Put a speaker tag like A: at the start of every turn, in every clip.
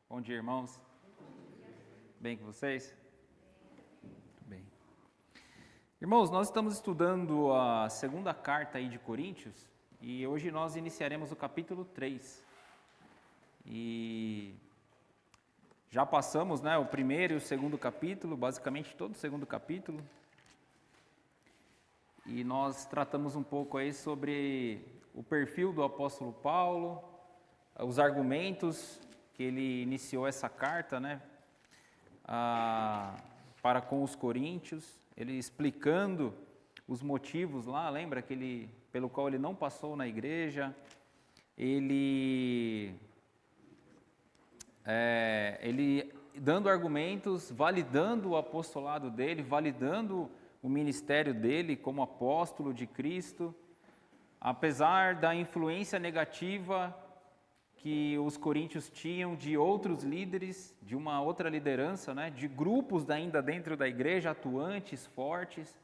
A: Bom dia, irmãos. Bem com vocês? Muito bem. Irmãos, nós estamos estudando a segunda carta aí de Coríntios e hoje nós iniciaremos o capítulo 3. E já passamos, o primeiro e o segundo capítulo, basicamente todo o segundo capítulo. E nós tratamos um pouco aí sobre o perfil do apóstolo Paulo, os argumentos que ele iniciou essa carta, para com os coríntios, ele explicando os motivos lá, lembra que pelo qual ele não passou na igreja, ele dando argumentos, validando o apostolado dele, validando o ministério dele como apóstolo de Cristo, apesar da influência negativa que os coríntios tinham de outros líderes, de uma outra liderança, de grupos ainda dentro da igreja, atuantes, fortes,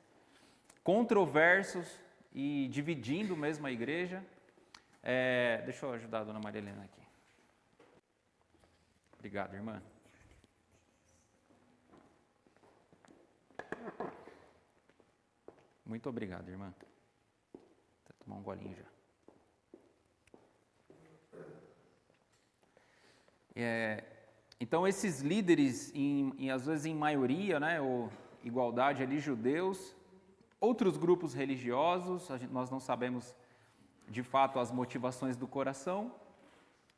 A: controversos e dividindo mesmo a igreja. Deixa eu ajudar a dona Maria Helena aqui. Obrigado, irmã. Muito obrigado, irmã. Vou tomar um golinho já. Então, esses líderes, às vezes em maioria, ou igualdade ali, judeus, outros grupos religiosos, nós não sabemos de fato as motivações do coração.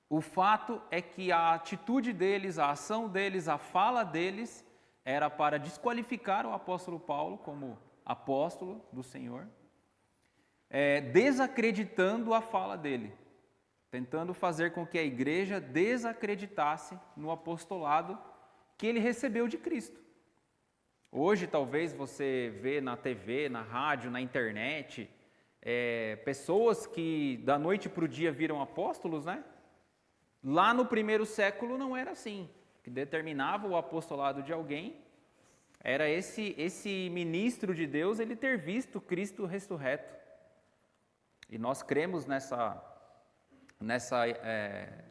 A: O fato é que a atitude deles, a ação deles, a fala deles, era para desqualificar o apóstolo Paulo como apóstolo do Senhor, desacreditando a fala dele, tentando fazer com que a igreja desacreditasse no apostolado que ele recebeu de Cristo. Hoje, talvez você vê na TV, na rádio, na internet, pessoas que da noite para o dia viram apóstolos, Lá no primeiro século não era assim. O que determinava o apostolado de alguém era esse ministro de Deus, ele ter visto Cristo ressurreto. E nós cremos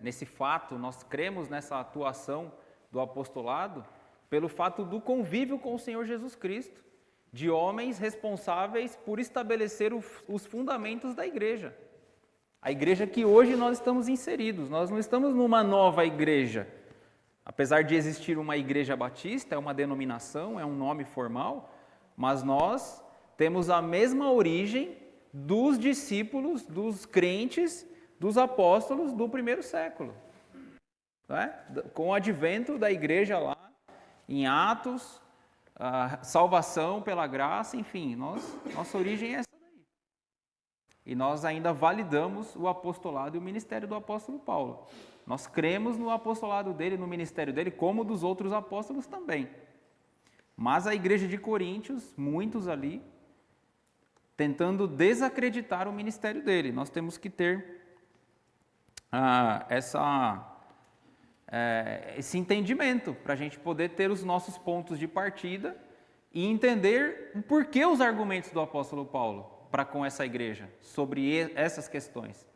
A: nesse fato, nós cremos nessa atuação do apostolado pelo fato do convívio com o Senhor Jesus Cristo, de homens responsáveis por estabelecer os fundamentos da igreja. A igreja que hoje nós estamos inseridos, nós não estamos numa nova igreja. Apesar de existir uma igreja batista, é uma denominação, é um nome formal, mas nós temos a mesma origem dos discípulos, dos crentes, dos apóstolos do primeiro século. Com o advento da igreja lá, em Atos, a salvação pela graça, enfim, nossa origem é essa daí. E nós ainda validamos o apostolado e o ministério do apóstolo Paulo. Nós cremos no apostolado dele, no ministério dele, como dos outros apóstolos também. Mas a igreja de Coríntios, muitos ali, tentando desacreditar o ministério dele. Nós temos que ter esse entendimento para a gente poder ter os nossos pontos de partida e entender o porquê os argumentos do apóstolo Paulo para com essa igreja sobre essas questões.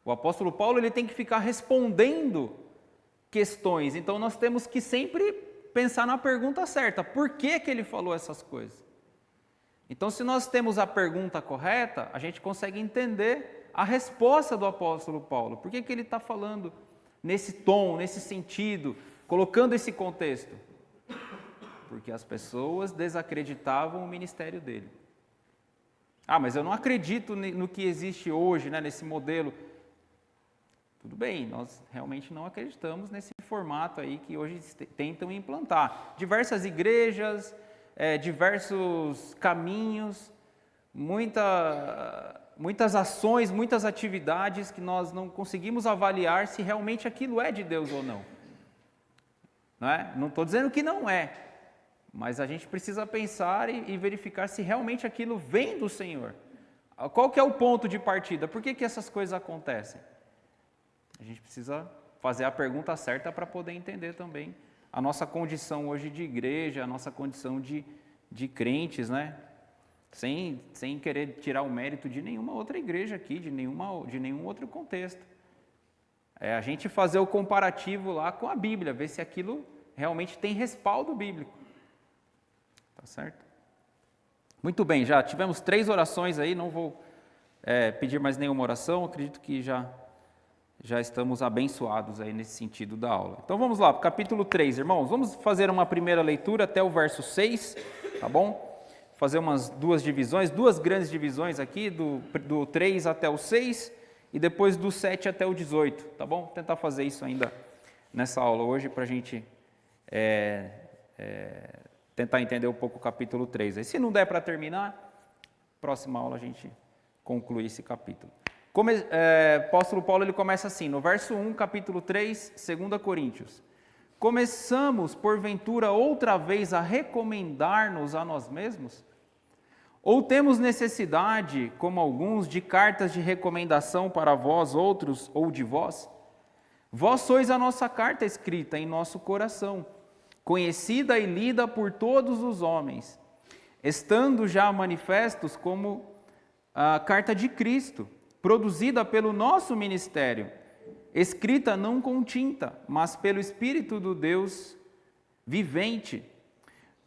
A: O apóstolo Paulo ele tem que ficar respondendo questões, então nós temos que sempre pensar na pergunta certa, por que ele falou essas coisas? Então, se nós temos a pergunta correta, a gente consegue entender a resposta do apóstolo Paulo. Por que ele está falando nesse tom, nesse sentido, colocando esse contexto? Porque as pessoas desacreditavam o ministério dele. Mas eu não acredito no que existe hoje, nesse modelo. Tudo bem, nós realmente não acreditamos nesse formato aí que hoje tentam implantar. Diversas igrejas, diversos caminhos, muitas ações, muitas atividades que nós não conseguimos avaliar se realmente aquilo é de Deus ou não. Não estou dizendo que não é, mas a gente precisa pensar e verificar se realmente aquilo vem do Senhor. Qual que é o ponto de partida? Por que essas coisas acontecem? A gente precisa fazer a pergunta certa para poder entender também a nossa condição hoje de igreja, a nossa condição de crentes, Sem querer tirar o mérito de nenhuma outra igreja aqui, de nenhum outro contexto. É a gente fazer o comparativo lá com a Bíblia, ver se aquilo realmente tem respaldo bíblico. Tá certo? Muito bem, já tivemos 3 orações aí, não vou pedir mais nenhuma oração, acredito que já estamos abençoados aí nesse sentido da aula. Então vamos lá, para o capítulo 3, irmãos. Vamos fazer uma primeira leitura até o verso 6, tá bom? Fazer umas 2 divisões, 2 grandes divisões aqui, do 3 até o 6 e depois do 7 até o 18, tá bom? Vou tentar fazer isso ainda nessa aula hoje para a gente tentar entender um pouco o capítulo 3. Aí, se não der para terminar, próxima aula a gente conclui esse capítulo. Apóstolo Paulo ele começa assim, no verso 1, capítulo 3, 2 Coríntios. Começamos, porventura, outra vez a recomendar-nos a nós mesmos? Ou temos necessidade, como alguns, de cartas de recomendação para vós outros ou de vós? Vós sois a nossa carta escrita em nosso coração, conhecida e lida por todos os homens, estando já manifestos como a carta de Cristo, produzida pelo nosso ministério, escrita não com tinta, mas pelo Espírito do Deus vivente,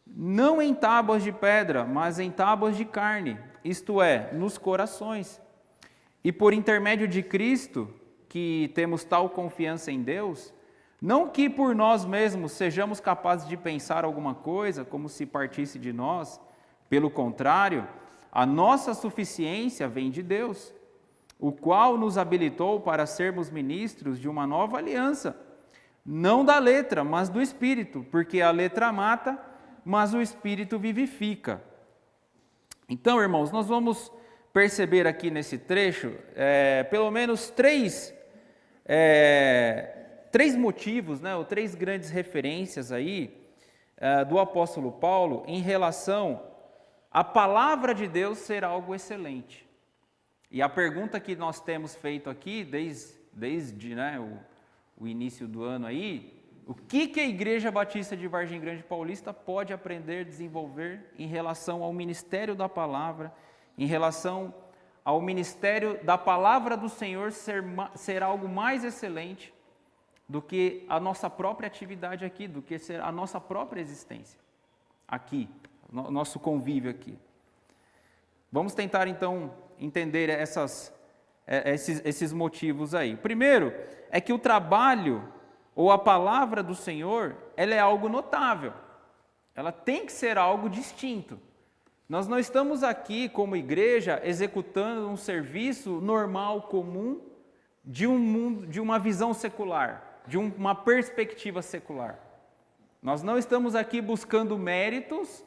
A: não em tábuas de pedra, mas em tábuas de carne, isto é, nos corações. E por intermédio de Cristo, que temos tal confiança em Deus, não que por nós mesmos sejamos capazes de pensar alguma coisa, como se partisse de nós, pelo contrário, a nossa suficiência vem de Deus, o qual nos habilitou para sermos ministros de uma nova aliança, não da letra, mas do Espírito, porque a letra mata, mas o Espírito vivifica. Então, irmãos, nós vamos perceber aqui nesse trecho, pelo menos três motivos, né, ou 3 grandes referências aí do apóstolo Paulo em relação à palavra de Deus ser algo excelente. E a pergunta que nós temos feito aqui, desde o início do ano aí, o que a Igreja Batista de Vargem Grande Paulista pode aprender, desenvolver em relação ao ministério da palavra, em relação ao ministério da palavra do Senhor ser algo mais excelente do que a nossa própria atividade aqui, do que ser a nossa própria existência aqui, nosso convívio aqui. Vamos tentar então entender esses motivos aí. Primeiro, é que o trabalho ou a palavra do Senhor, ela é algo notável. Ela tem que ser algo distinto. Nós não estamos aqui como igreja executando um serviço normal, comum, de uma visão secular, de uma perspectiva secular. Nós não estamos aqui buscando méritos,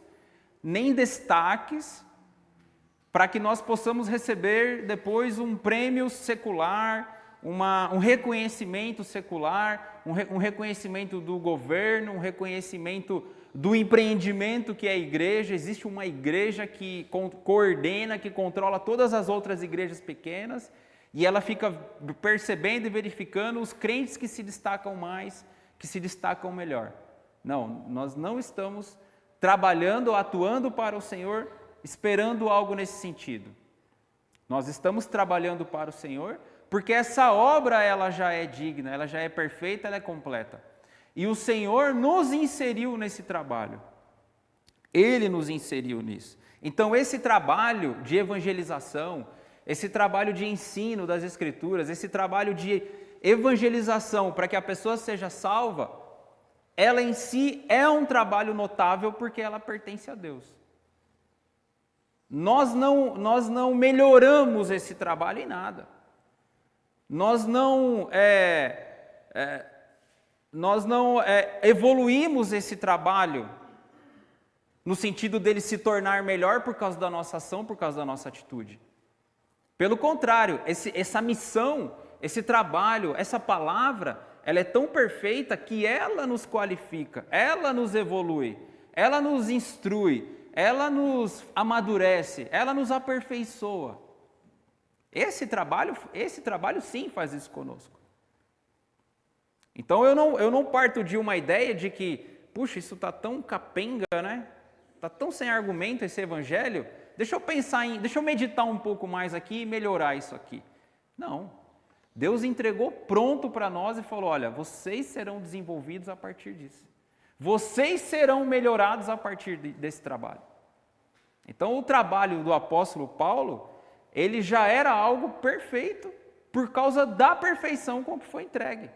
A: nem destaques, para que nós possamos receber depois um prêmio secular, um reconhecimento secular, um reconhecimento do governo, um reconhecimento do empreendimento que é a igreja. Existe uma igreja que coordena, que controla todas as outras igrejas pequenas, e ela fica percebendo e verificando os crentes que se destacam mais, que se destacam melhor. Não, nós não estamos trabalhando, atuando para o Senhor, esperando algo nesse sentido. Nós estamos trabalhando para o Senhor, porque essa obra ela já é digna, ela já é perfeita, ela é completa. E o Senhor nos inseriu nesse trabalho. Ele nos inseriu nisso. Então esse trabalho de evangelização, esse trabalho de ensino das Escrituras, esse trabalho de evangelização para que a pessoa seja salva, ela em si é um trabalho notável porque ela pertence a Deus. Nós não melhoramos esse trabalho em nada. Nós não evoluímos esse trabalho no sentido dele se tornar melhor por causa da nossa ação, por causa da nossa atitude. Pelo contrário, essa missão, esse trabalho, essa palavra, ela é tão perfeita que ela nos qualifica, ela nos evolui, ela nos instrui, ela nos amadurece, ela nos aperfeiçoa. Esse trabalho sim faz isso conosco. Então eu não parto de uma ideia de que, puxa, isso está tão capenga, né? Está tão sem argumento esse evangelho, deixa eu meditar um pouco mais aqui e melhorar isso aqui. Não. Deus entregou pronto para nós e falou, olha, vocês serão desenvolvidos a partir disso. Vocês serão melhorados a partir desse trabalho. Então, o trabalho do apóstolo Paulo, ele já era algo perfeito por causa da perfeição com que foi entregue.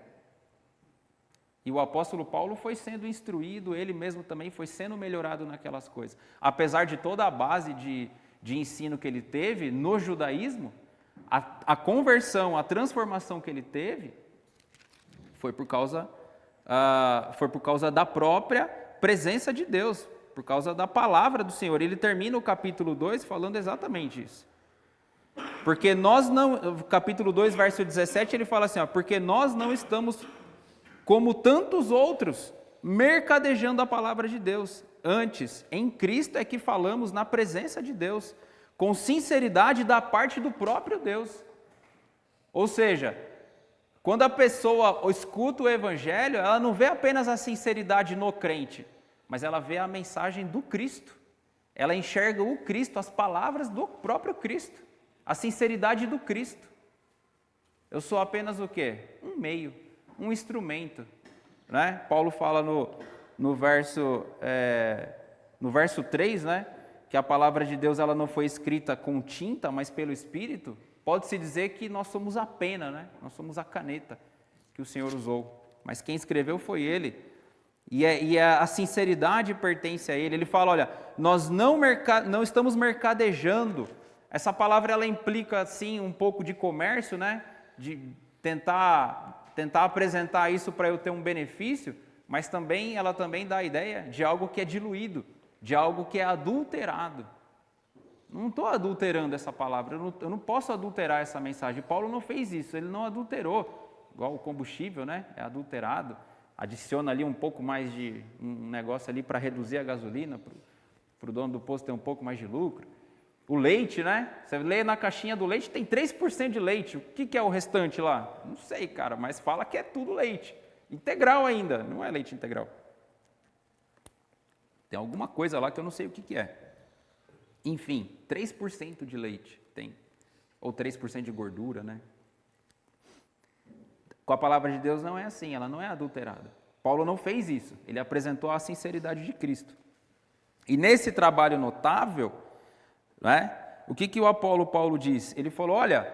A: E o apóstolo Paulo foi sendo instruído, ele mesmo também foi sendo melhorado naquelas coisas. Apesar de toda a base de ensino que ele teve no judaísmo, a conversão, a transformação que ele teve, foi por causa da própria presença de Deus, por causa da palavra do Senhor. Ele termina o capítulo 2 falando exatamente isso. Porque nós não, capítulo 2, verso 17, ele fala assim, porque nós não estamos como tantos outros, mercadejando a palavra de Deus. Antes, em Cristo é que falamos na presença de Deus, com sinceridade da parte do próprio Deus. Ou seja, quando a pessoa escuta o Evangelho, ela não vê apenas a sinceridade no crente, mas ela vê a mensagem do Cristo. Ela enxerga o Cristo, as palavras do próprio Cristo, a sinceridade do Cristo. Eu sou apenas o quê? Um meio, um instrumento. Né? Paulo fala no verso 3, né? Que a palavra de Deus ela não foi escrita com tinta, mas pelo Espírito. Pode-se dizer que nós somos a pena, né? Nós somos a caneta que o Senhor usou. Mas quem escreveu foi Ele. E a sinceridade pertence a Ele. Ele fala, olha, nós não estamos mercadejando. Essa palavra ela implica, assim, um pouco de comércio, né? De tentar apresentar isso para eu ter um benefício, mas ela também dá a ideia de algo que é diluído, de algo que é adulterado. Não estou adulterando essa palavra, eu não posso adulterar essa mensagem. Paulo não fez isso, ele não adulterou, igual o combustível, né? É adulterado, adiciona ali um pouco mais de um negócio ali para reduzir a gasolina, para o dono do posto ter um pouco mais de lucro. O leite, né? Você lê na caixinha do leite, tem 3% de leite. O que é o restante lá? Não sei, cara, mas fala que é tudo leite. Integral ainda, não é leite integral. Tem alguma coisa lá que eu não sei o que é. Enfim, 3% de leite tem. Ou 3% de gordura, né? Com a palavra de Deus não é assim, ela não é adulterada. Paulo não fez isso, ele apresentou a sinceridade de Cristo. E nesse trabalho notável, né, o que o apóstolo Paulo diz? Ele falou, olha,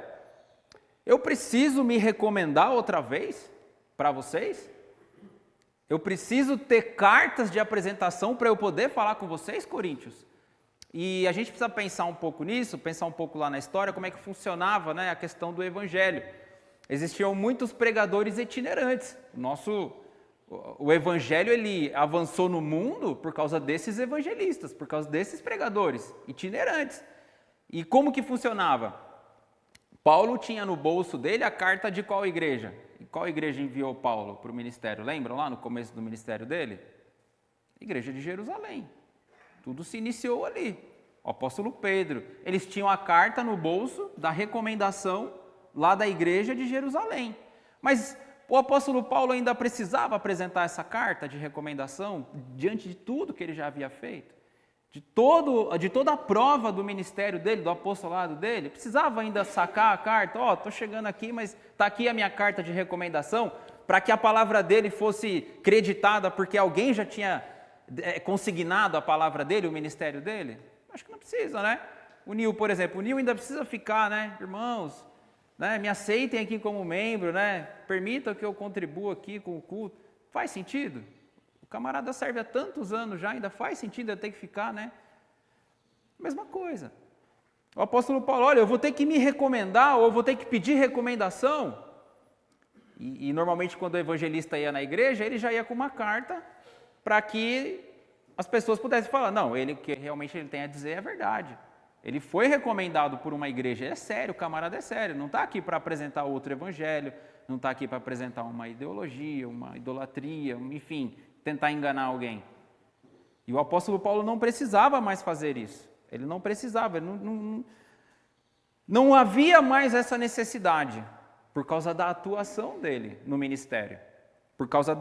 A: eu preciso me recomendar outra vez para vocês? Eu preciso ter cartas de apresentação para eu poder falar com vocês, coríntios? E a gente precisa pensar um pouco nisso, pensar um pouco lá na história, como é que funcionava, né, a questão do evangelho. Existiam muitos pregadores itinerantes. O evangelho ele avançou no mundo por causa desses evangelistas, por causa desses pregadores itinerantes. E como que funcionava? Paulo tinha no bolso dele a carta de qual igreja? E qual igreja enviou Paulo para o ministério? Lembram lá no começo do ministério dele? Igreja de Jerusalém. Tudo se iniciou ali. O apóstolo Pedro. Eles tinham a carta no bolso da recomendação lá da igreja de Jerusalém. Mas o apóstolo Paulo ainda precisava apresentar essa carta de recomendação diante de tudo que ele já havia feito, de toda a prova do ministério dele, do apostolado dele. Precisava ainda sacar a carta, estou chegando aqui, mas está aqui a minha carta de recomendação, para que a palavra dele fosse creditada porque alguém já tinha consignado a palavra dele, o ministério dele. Acho que não precisa, né? O Nil, por exemplo, o Nil ainda precisa ficar, né? Irmãos, né, me aceitem aqui como membro, né? Permitam que eu contribua aqui com o culto. Faz sentido? O camarada serve há tantos anos já, ainda faz sentido eu ter que ficar, né? Mesma coisa. O apóstolo Paulo, olha, eu vou ter que me recomendar, ou eu vou ter que pedir recomendação. E normalmente quando o evangelista ia na igreja, ele já ia com uma carta para que as pessoas pudessem falar, não, o que realmente ele tem a dizer é verdade. Ele foi recomendado por uma igreja, é sério, o camarada é sério, não está aqui para apresentar outro evangelho, não está aqui para apresentar uma ideologia, uma idolatria, enfim, tentar enganar alguém. E o apóstolo Paulo não precisava mais fazer isso, ele não precisava, não havia mais essa necessidade, por causa da atuação dele no ministério, por causa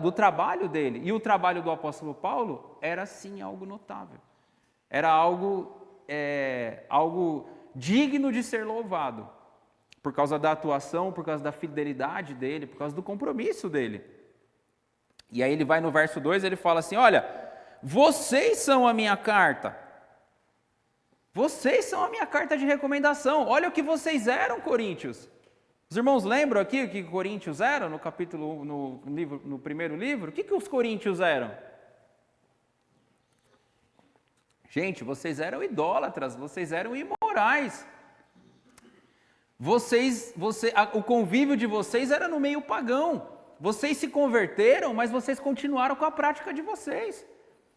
A: do trabalho dele. E o trabalho do apóstolo Paulo era sim algo notável, era algo digno de ser louvado. por causa da atuação, por causa da fidelidade dele, por causa do compromisso dele. E aí ele vai no verso 2, ele fala assim, olha, vocês são a minha carta. Vocês são a minha carta de recomendação. Olha o que vocês eram, Coríntios. Os irmãos lembram aqui o que Coríntios eram no capítulo, no primeiro livro? O que os coríntios eram? Gente, vocês eram idólatras, vocês eram imorais. O convívio de vocês era no meio pagão. Vocês se converteram, mas vocês continuaram com a prática de vocês.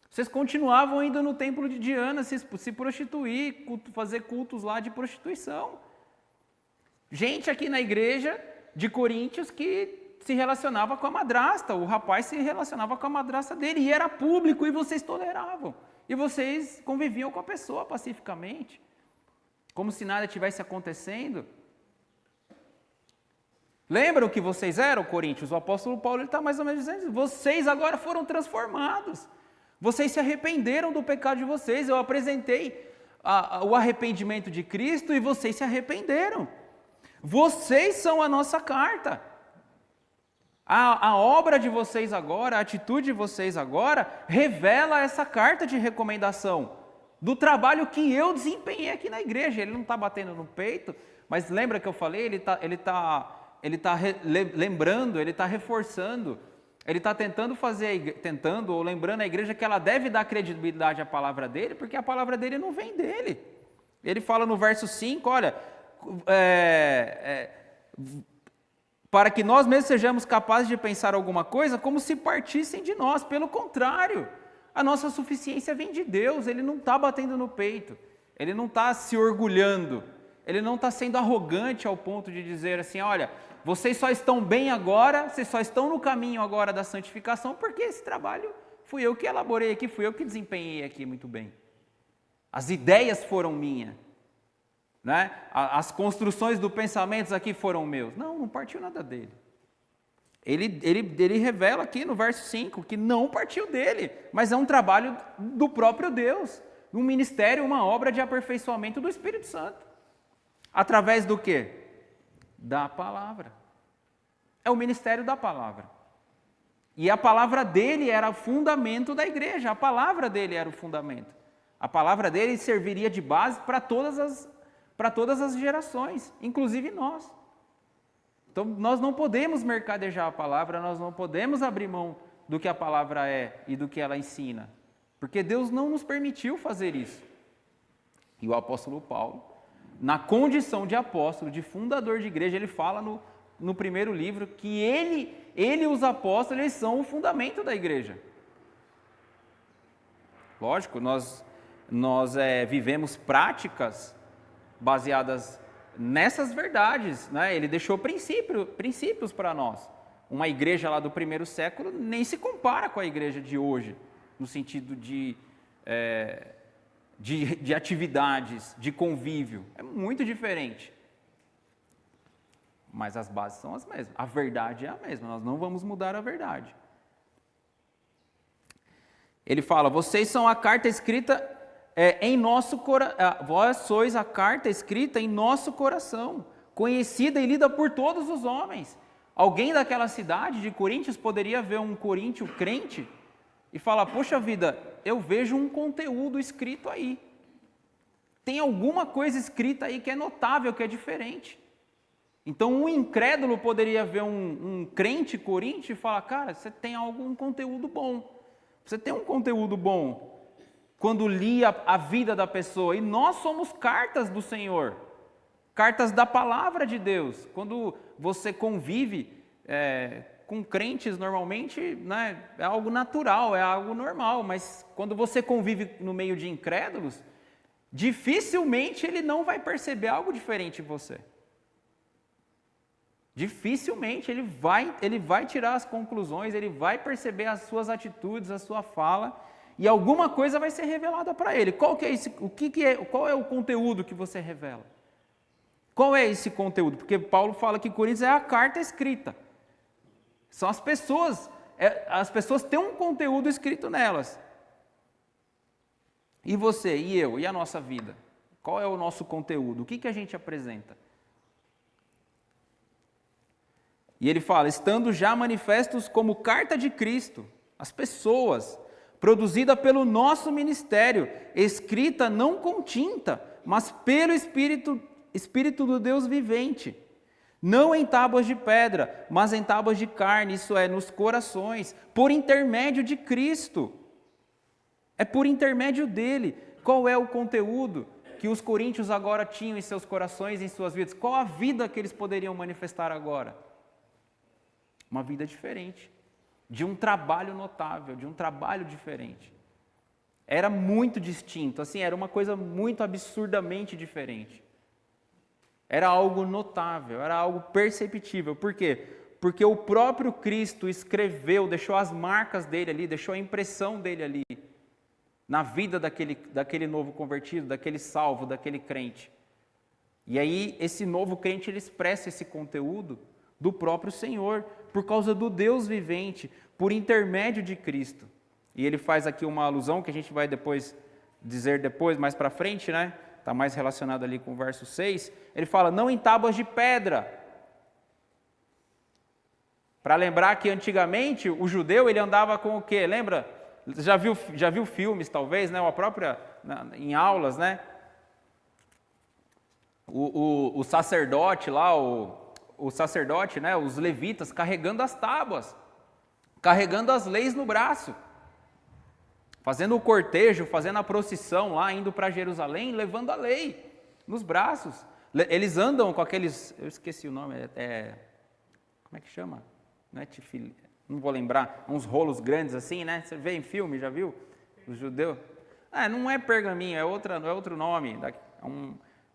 A: Vocês continuavam indo no templo de Diana se prostituir, fazer cultos lá de prostituição. Gente aqui na igreja de Coríntios que se relacionava com a madrasta, o rapaz se relacionava com a madrasta dele e era público e vocês toleravam. E vocês conviviam com a pessoa pacificamente, como se nada tivesse acontecendo. Lembram que vocês eram, Coríntios? O apóstolo Paulo está mais ou menos dizendo, vocês agora foram transformados. Vocês se arrependeram do pecado de vocês. Eu apresentei o arrependimento de Cristo e vocês se arrependeram. Vocês são a nossa carta. A obra de vocês agora, a atitude de vocês agora, revela essa carta de recomendação do trabalho que eu desempenhei aqui na igreja. Ele não está batendo no peito, mas lembra que eu falei? Ele está lembrando, ele está reforçando, ele está tentando ou lembrando a igreja que ela deve dar credibilidade à palavra dele, porque a palavra dele não vem dele. Ele fala no verso 5, olha, para que nós mesmos sejamos capazes de pensar alguma coisa como se partissem de nós. Pelo contrário, a nossa suficiência vem de Deus. Ele não está batendo no peito, ele não está se orgulhando, ele não está sendo arrogante ao ponto de dizer assim, olha, vocês só estão bem agora, vocês só estão no caminho agora da santificação, porque esse trabalho fui eu que elaborei aqui, fui eu que desempenhei aqui muito bem. As ideias foram minhas. Né? As construções do pensamento aqui foram meus. Não partiu nada dele. Ele revela aqui no verso 5 que não partiu dele, mas é um trabalho do próprio Deus, um ministério, uma obra de aperfeiçoamento do Espírito Santo. Através do quê? Da palavra. É o ministério da palavra. E a palavra dele era o fundamento da igreja, a palavra dele era o fundamento. A palavra dele serviria de base para todas as gerações, inclusive nós. Então, nós não podemos mercadejar a palavra, nós não podemos abrir mão do que a palavra é e do que ela ensina, porque Deus não nos permitiu fazer isso. E o apóstolo Paulo, na condição de apóstolo, de fundador de igreja, ele fala no primeiro livro que ele e os apóstolos, eles são o fundamento da igreja. Lógico, nós vivemos práticas baseadas nessas verdades, né? Ele deixou princípios para nós. Uma igreja lá do primeiro século nem se compara com a igreja de hoje, no sentido de atividades, de convívio. É muito diferente. Mas as bases são as mesmas. A verdade é a mesma, nós não vamos mudar a verdade. Ele fala, vocês são a carta escrita em nosso coração, vós sois a carta escrita em nosso coração, conhecida e lida por todos os homens. Alguém daquela cidade de Coríntios poderia ver um coríntio crente e falar, poxa vida, eu vejo um conteúdo escrito aí. Tem alguma coisa escrita aí que é notável, que é diferente. Então um incrédulo poderia ver um crente coríntio e falar, cara, você tem algum conteúdo bom. Você tem um conteúdo bom. Quando lia a vida da pessoa, e nós somos cartas do Senhor, cartas da palavra de Deus. Quando você convive com crentes, normalmente, né, é algo natural, é algo normal, mas quando você convive no meio de incrédulos, dificilmente ele não vai perceber algo diferente em você. Dificilmente ele vai tirar as conclusões, ele vai perceber as suas atitudes, a sua fala, e alguma coisa vai ser revelada para ele. Qual é o conteúdo que você revela? Qual é esse conteúdo? Porque Paulo fala que Coríntios é a carta escrita. São as pessoas têm um conteúdo escrito nelas. E você, e eu, e a nossa vida? Qual é o nosso conteúdo? O que a gente apresenta? E ele fala, estando já manifestos como carta de Cristo, as pessoas, produzida pelo nosso ministério, escrita não com tinta, mas pelo Espírito do Deus vivente, não em tábuas de pedra, mas em tábuas de carne, isso é, nos corações, por intermédio de Cristo. É por intermédio dele. Qual é o conteúdo que os coríntios agora tinham em seus corações, em suas vidas? Qual a vida que eles poderiam manifestar agora? Uma vida diferente, de um trabalho notável, de um trabalho diferente. Era muito distinto, assim, era uma coisa muito absurdamente diferente. Era algo notável, era algo perceptível. Por quê? Porque o próprio Cristo escreveu, deixou as marcas dele ali, deixou a impressão dele ali, na vida daquele novo convertido, daquele salvo, daquele crente. E aí, esse novo crente, ele expressa esse conteúdo do próprio Senhor, por causa do Deus vivente, por intermédio de Cristo. E ele faz aqui uma alusão, que a gente vai dizer mais para frente, né? Está mais relacionado ali com o verso 6. Ele fala, não em tábuas de pedra. Para lembrar que antigamente o judeu ele andava com o quê? Lembra? Já viu filmes, talvez, né? Ou a própria, em aulas, né? O sacerdote lá, o sacerdote, né? Os levitas carregando as tábuas, carregando as leis no braço, fazendo o cortejo, fazendo a procissão lá, indo para Jerusalém, levando a lei nos braços. Eles andam com aqueles, eu esqueci o nome, como é que chama? Não é tifil, não vou lembrar, uns rolos grandes assim, né? Você vê em filme, já viu? Os judeus. Não é pergaminho, é outro nome.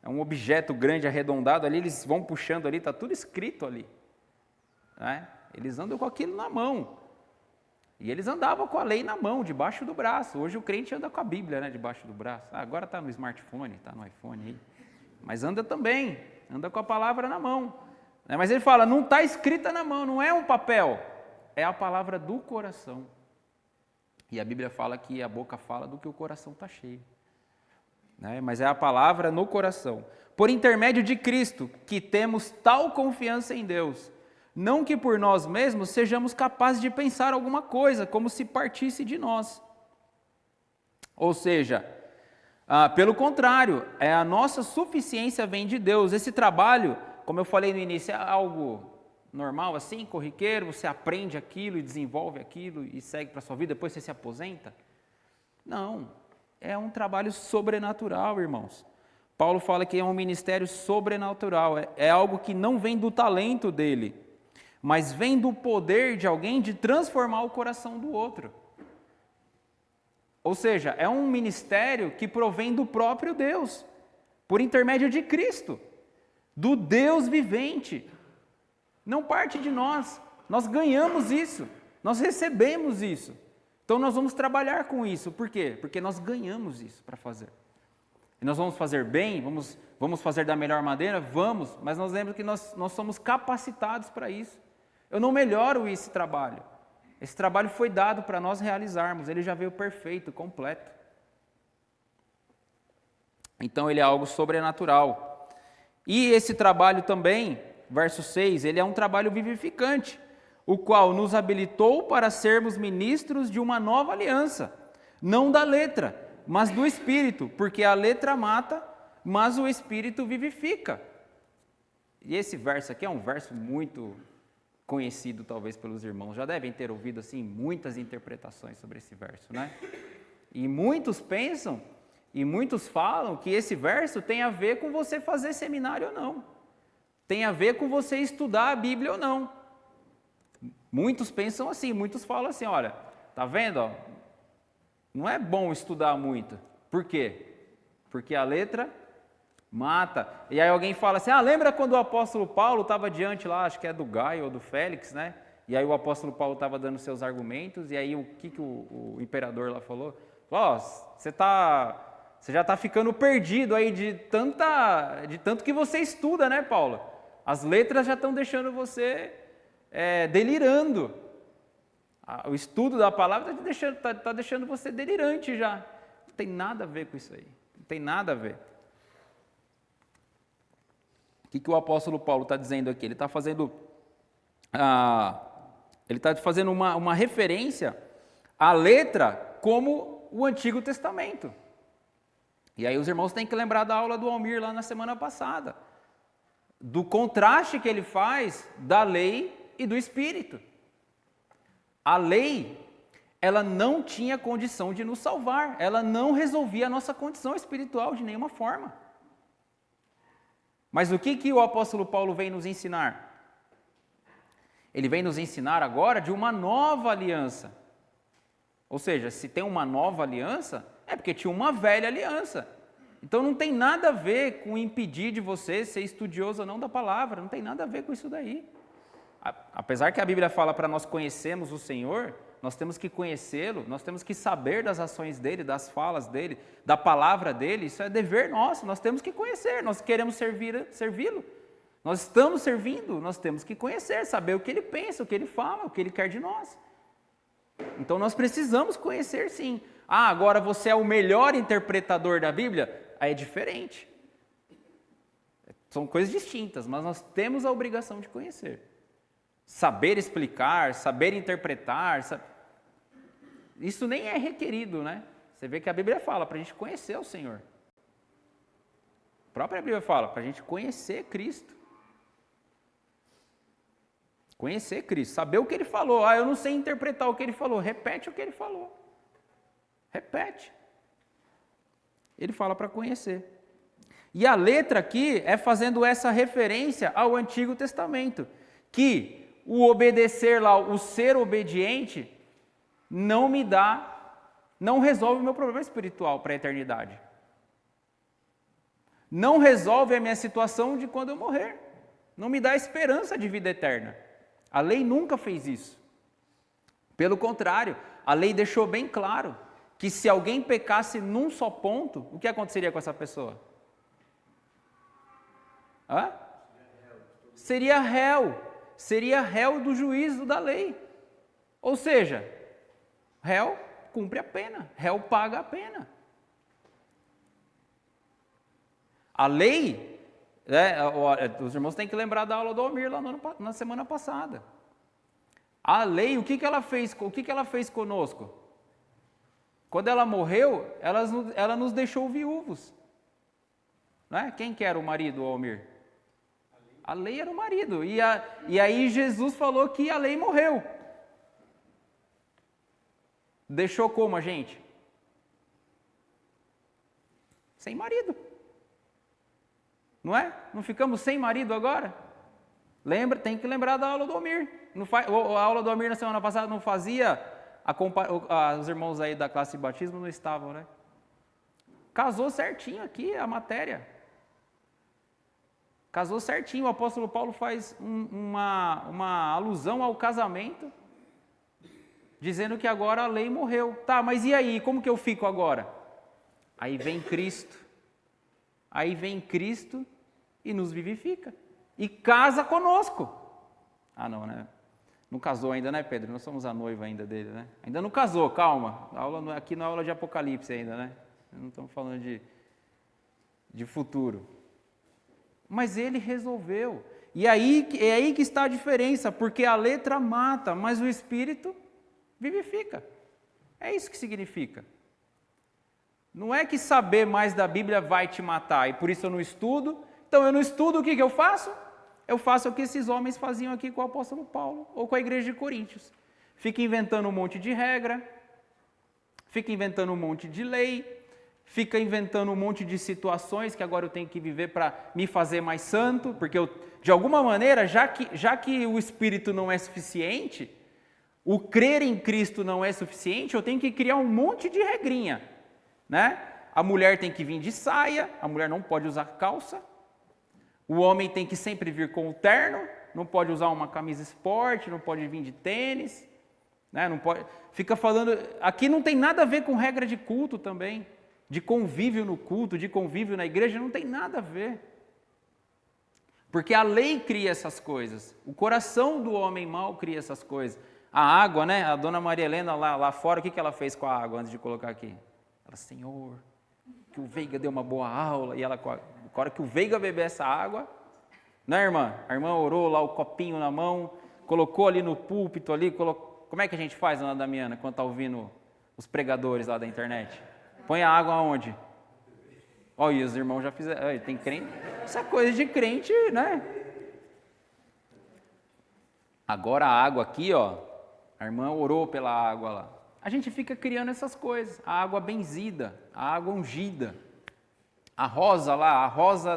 A: É um objeto grande, arredondado ali, eles vão puxando ali, está tudo escrito ali. Né? Eles andam com aquilo na mão. E eles andavam com a lei na mão, debaixo do braço. Hoje o crente anda com a Bíblia, né, debaixo do braço. Agora está no smartphone, está no iPhone aí. Mas anda também, anda com a palavra na mão. Mas ele fala, não está escrita na mão, não é um papel. É a palavra do coração. E a Bíblia fala que a boca fala do que o coração está cheio. Mas é a palavra no coração. Por intermédio de Cristo, que temos tal confiança em Deus, não que por nós mesmos sejamos capazes de pensar alguma coisa, como se partisse de nós. Ou seja, pelo contrário, a nossa suficiência vem de Deus. Esse trabalho, como eu falei no início, é algo normal assim, corriqueiro, você aprende aquilo e desenvolve aquilo e segue para a sua vida, depois você se aposenta? Não, é um trabalho sobrenatural, irmãos. Paulo fala que é um ministério sobrenatural, é algo que não vem do talento dele, mas vem do poder de alguém de transformar o coração do outro. Ou seja, é um ministério que provém do próprio Deus, por intermédio de Cristo, do Deus vivente. Não parte de nós ganhamos isso, nós recebemos isso. Então nós vamos trabalhar com isso, por quê? Porque nós ganhamos isso para fazer. E nós vamos fazer bem, vamos fazer da melhor maneira? Vamos, mas nós lembramos que nós somos capacitados para isso. Eu não melhoro esse trabalho. Esse trabalho foi dado para nós realizarmos, ele já veio perfeito, completo. Então ele é algo sobrenatural. E esse trabalho também, verso 6, ele é um trabalho vivificante, o qual nos habilitou para sermos ministros de uma nova aliança, não da letra, mas do Espírito, porque a letra mata, mas o Espírito vivifica. E esse verso aqui é um verso muito conhecido talvez pelos irmãos, já devem ter ouvido assim muitas interpretações sobre esse verso, né? E muitos pensam, e muitos falam que esse verso tem a ver com você fazer seminário ou não, tem a ver com você estudar a Bíblia ou não. Muitos pensam assim, muitos falam assim, olha, tá vendo, ó, não é bom estudar muito. Por quê? Porque a letra mata. E aí alguém fala assim, lembra quando o apóstolo Paulo estava diante lá, acho que é do Gaio ou do Félix, né? E aí o apóstolo Paulo estava dando seus argumentos, e aí o que o imperador lá falou? Você já está ficando perdido aí de tanto que você estuda, né, Paulo? As letras já estão deixando você delirando. O estudo da palavra está deixando você delirante já. Não tem nada a ver com isso aí. Não tem nada a ver. O que o apóstolo Paulo está dizendo aqui? Ele está fazendo ele está fazendo uma referência à letra como o Antigo Testamento. E aí os irmãos têm que lembrar da aula do Almir lá na semana passada, do contraste que ele faz da lei e do Espírito. A lei, ela não tinha condição de nos salvar, ela não resolvia a nossa condição espiritual de nenhuma forma. Mas o que o apóstolo Paulo vem nos ensinar? Ele vem nos ensinar agora de uma nova aliança. Ou seja, se tem uma nova aliança, é porque tinha uma velha aliança. Então não tem nada a ver com impedir de você ser estudioso ou não da palavra, não tem nada a ver com isso daí. Apesar que a Bíblia fala para nós conhecermos o Senhor, nós temos que conhecê-lo, nós temos que saber das ações dele, das falas dele, da palavra dele, isso é dever nosso, nós temos que conhecer, nós queremos servi-lo, nós estamos servindo, nós temos que conhecer, saber o que ele pensa, o que ele fala, o que ele quer de nós. Então nós precisamos conhecer sim. Agora você é o melhor interpretador da Bíblia? Aí é diferente. São coisas distintas, mas nós temos a obrigação de conhecer. Saber explicar, saber interpretar, isso nem é requerido, né? Você vê que a Bíblia fala para a gente conhecer o Senhor. A própria Bíblia fala para a gente conhecer Cristo. Conhecer Cristo, saber o que Ele falou. Eu não sei interpretar o que Ele falou. Repete o que Ele falou. Repete. Ele fala para conhecer. E a letra aqui é fazendo essa referência ao Antigo Testamento, que o obedecer lá, o ser obediente, não resolve o meu problema espiritual para a eternidade. Não resolve a minha situação de quando eu morrer. Não me dá esperança de vida eterna. A lei nunca fez isso. Pelo contrário, a lei deixou bem claro que se alguém pecasse num só ponto, o que aconteceria com essa pessoa? Seria réu do juízo da lei. Ou seja, réu cumpre a pena, réu paga a pena. A lei, os irmãos têm que lembrar da aula do Almir lá na semana passada. A lei, o que ela fez conosco? Quando ela morreu, ela nos deixou viúvos. Não é? Quem que era o marido, Almir? A lei era o marido. E aí Jesus falou que a lei morreu. Deixou como a gente? Sem marido. Não é? Não ficamos sem marido agora? Tem que lembrar da aula do Almir. A aula do Almir na semana passada não fazia, os irmãos aí da classe de batismo não estavam, né? Casou certinho aqui a matéria. Casou certinho, o apóstolo Paulo faz uma alusão ao casamento, dizendo que agora a lei morreu. Tá, mas e aí, como que eu fico agora? Aí vem Cristo e nos vivifica, e casa conosco. Não, né? Não casou ainda, né, Pedro? Nós somos a noiva ainda dele, né? Ainda não casou, calma. Aqui não é aula de Apocalipse ainda, né? Não estamos falando de futuro. Mas ele resolveu. E aí, é aí que está a diferença, porque a letra mata, mas o Espírito vivifica. É isso que significa. Não é que saber mais da Bíblia vai te matar, e por isso eu não estudo. Então eu não estudo, o que eu faço? Eu faço o que esses homens faziam aqui com o apóstolo Paulo, ou com a igreja de Coríntios. Fica inventando um monte de regra, fica inventando um monte de lei, fica inventando um monte de situações que agora eu tenho que viver para me fazer mais santo, porque eu, de alguma maneira, já que o Espírito não é suficiente, o crer em Cristo não é suficiente, eu tenho que criar um monte de regrinha, né? A mulher tem que vir de saia, a mulher não pode usar calça, o homem tem que sempre vir com o terno, não pode usar uma camisa esporte, não pode vir de tênis, né? Não pode, fica falando, aqui não tem nada a ver com regra de culto também, de convívio no culto, de convívio na igreja, não tem nada a ver. Porque a lei cria essas coisas, o coração do homem mau cria essas coisas. A água, né? A dona Maria Helena lá fora, o que ela fez com a água antes de colocar aqui? Ela, Senhor, que o Veiga deu uma boa aula, e ela, na hora que o Veiga beber essa água, né, irmã? A irmã orou lá, o copinho na mão, colocou ali no púlpito ali, como é que a gente faz, Ana Damiana, quando está ouvindo os pregadores lá da internet? Põe a água aonde? Olha, os irmãos já fizeram, olha, tem crente, essa coisa de crente, né? Agora a água aqui, ó, a irmã orou pela água lá. A gente fica criando essas coisas, a água benzida, a água ungida, a rosa lá, a rosa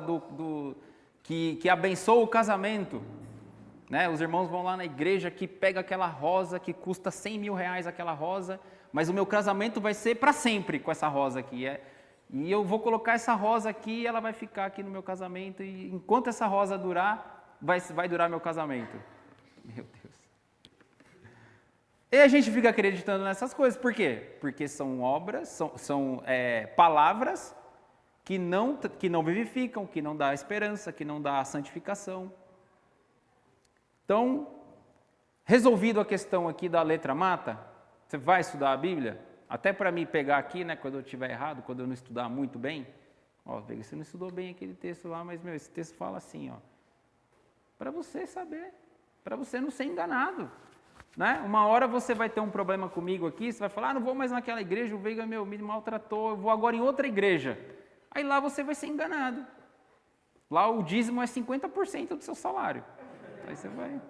A: que abençoa o casamento. Né? Os irmãos vão lá na igreja que pega aquela rosa que custa 100 mil reais aquela rosa, mas o meu casamento vai ser para sempre com essa rosa aqui. E eu vou colocar essa rosa aqui e ela vai ficar aqui no meu casamento e enquanto essa rosa durar, vai durar meu casamento. Meu Deus. E a gente fica acreditando nessas coisas, por quê? Porque são obras, são palavras que não vivificam, que não dá esperança, que não dá santificação. Então, resolvido a questão aqui da letra mata, você vai estudar a Bíblia? Até para me pegar aqui, né, quando eu estiver errado, quando eu não estudar muito bem. Ó, você não estudou bem aquele texto lá, mas, esse texto fala assim, ó. Para você saber, para você não ser enganado. Né? Uma hora você vai ter um problema comigo aqui, você vai falar, não vou mais naquela igreja, o Veiga me maltratou, eu vou agora em outra igreja. Aí lá você vai ser enganado. Lá o dízimo é 50% do seu salário. Aí você vai...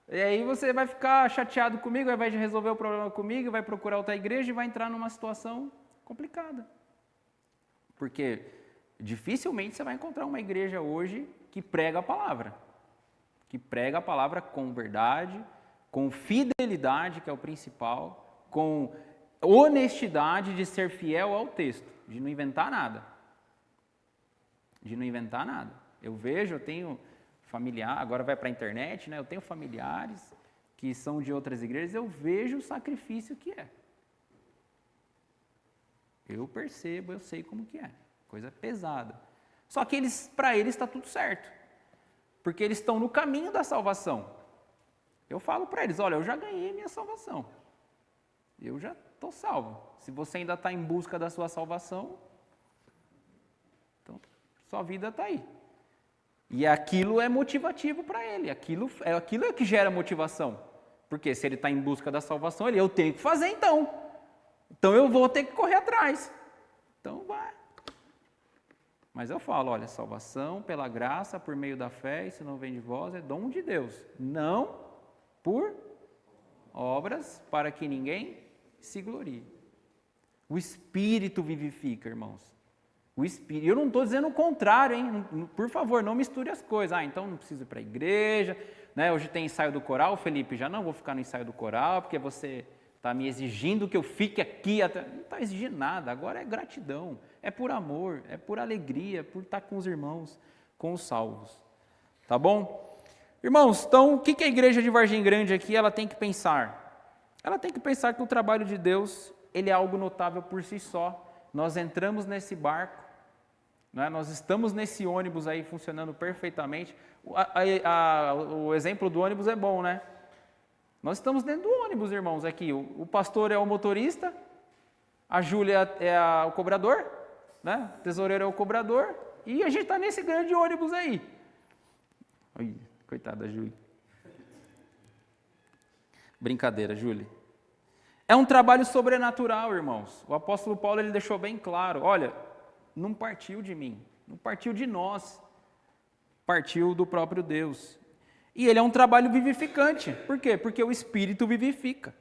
A: E aí você vai ficar chateado comigo, ao invés de resolver o problema comigo, vai procurar outra igreja e vai entrar numa situação complicada. Porque dificilmente você vai encontrar uma igreja hoje que prega a palavra. Que prega a palavra com verdade, com fidelidade, que é o principal, com honestidade de ser fiel ao texto, de não inventar nada. De não inventar nada. Eu tenho familiar, agora vai para a internet, né? Eu tenho familiares que são de outras igrejas, eu vejo o sacrifício que é. Eu percebo, eu sei como que é. Coisa pesada. Só que para eles está tudo certo. Porque eles estão no caminho da salvação. Eu falo para eles, olha, eu já ganhei minha salvação. Eu já estou salvo. Se você ainda está em busca da sua salvação, então sua vida está aí. E aquilo é motivativo para ele. Aquilo é que gera motivação. Porque se ele está em busca da salvação, eu tenho que fazer então. Então eu vou ter que correr atrás. Então vai. Mas eu falo, olha, salvação pela graça, por meio da fé, isso não vem de vós, é dom de Deus. Não por obras, para que ninguém se glorie. O Espírito vivifica, irmãos. O Espírito. Eu não estou dizendo o contrário, hein? Por favor, não misture as coisas. Então não preciso ir para a igreja, né? Hoje tem ensaio do coral, Felipe, já não vou ficar no ensaio do coral, porque você está me exigindo que eu fique aqui. Não está exigindo nada, agora é gratidão. É por amor, é por alegria, por estar com os irmãos, com os salvos. Tá bom? Irmãos, então o que a igreja de Vargem Grande aqui ela tem que pensar? Ela tem que pensar que o trabalho de Deus ele é algo notável por si só. Nós entramos nesse barco, né? Nós estamos nesse ônibus aí funcionando perfeitamente. O exemplo do ônibus é bom, né? Nós estamos dentro do ônibus, irmãos, aqui. O pastor é o motorista, a Júlia é o cobrador, né? O tesoureiro é o cobrador, e a gente está nesse grande ônibus aí. Ai, coitada da Júlia. Brincadeira, Júlia. É um trabalho sobrenatural, irmãos. O apóstolo Paulo ele deixou bem claro, olha, não partiu de mim, não partiu de nós, partiu do próprio Deus. E ele é um trabalho vivificante. Por quê? Porque o Espírito vivifica.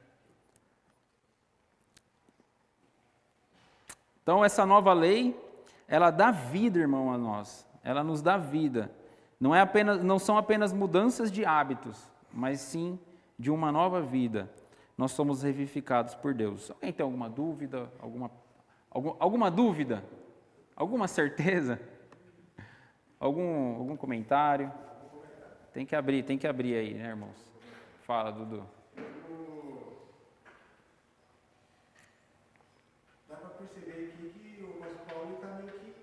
A: Então, essa nova lei, ela dá vida, irmão, a nós. Ela nos dá vida. Não são apenas mudanças de hábitos, mas sim de uma nova vida. Nós somos revivificados por Deus. Alguém tem alguma dúvida? Alguma dúvida? Alguma certeza? Algum comentário? Tem que abrir aí, né, irmãos? Fala, Dudu.
B: Dá para perceber aqui que o apóstolo Paulo está meio que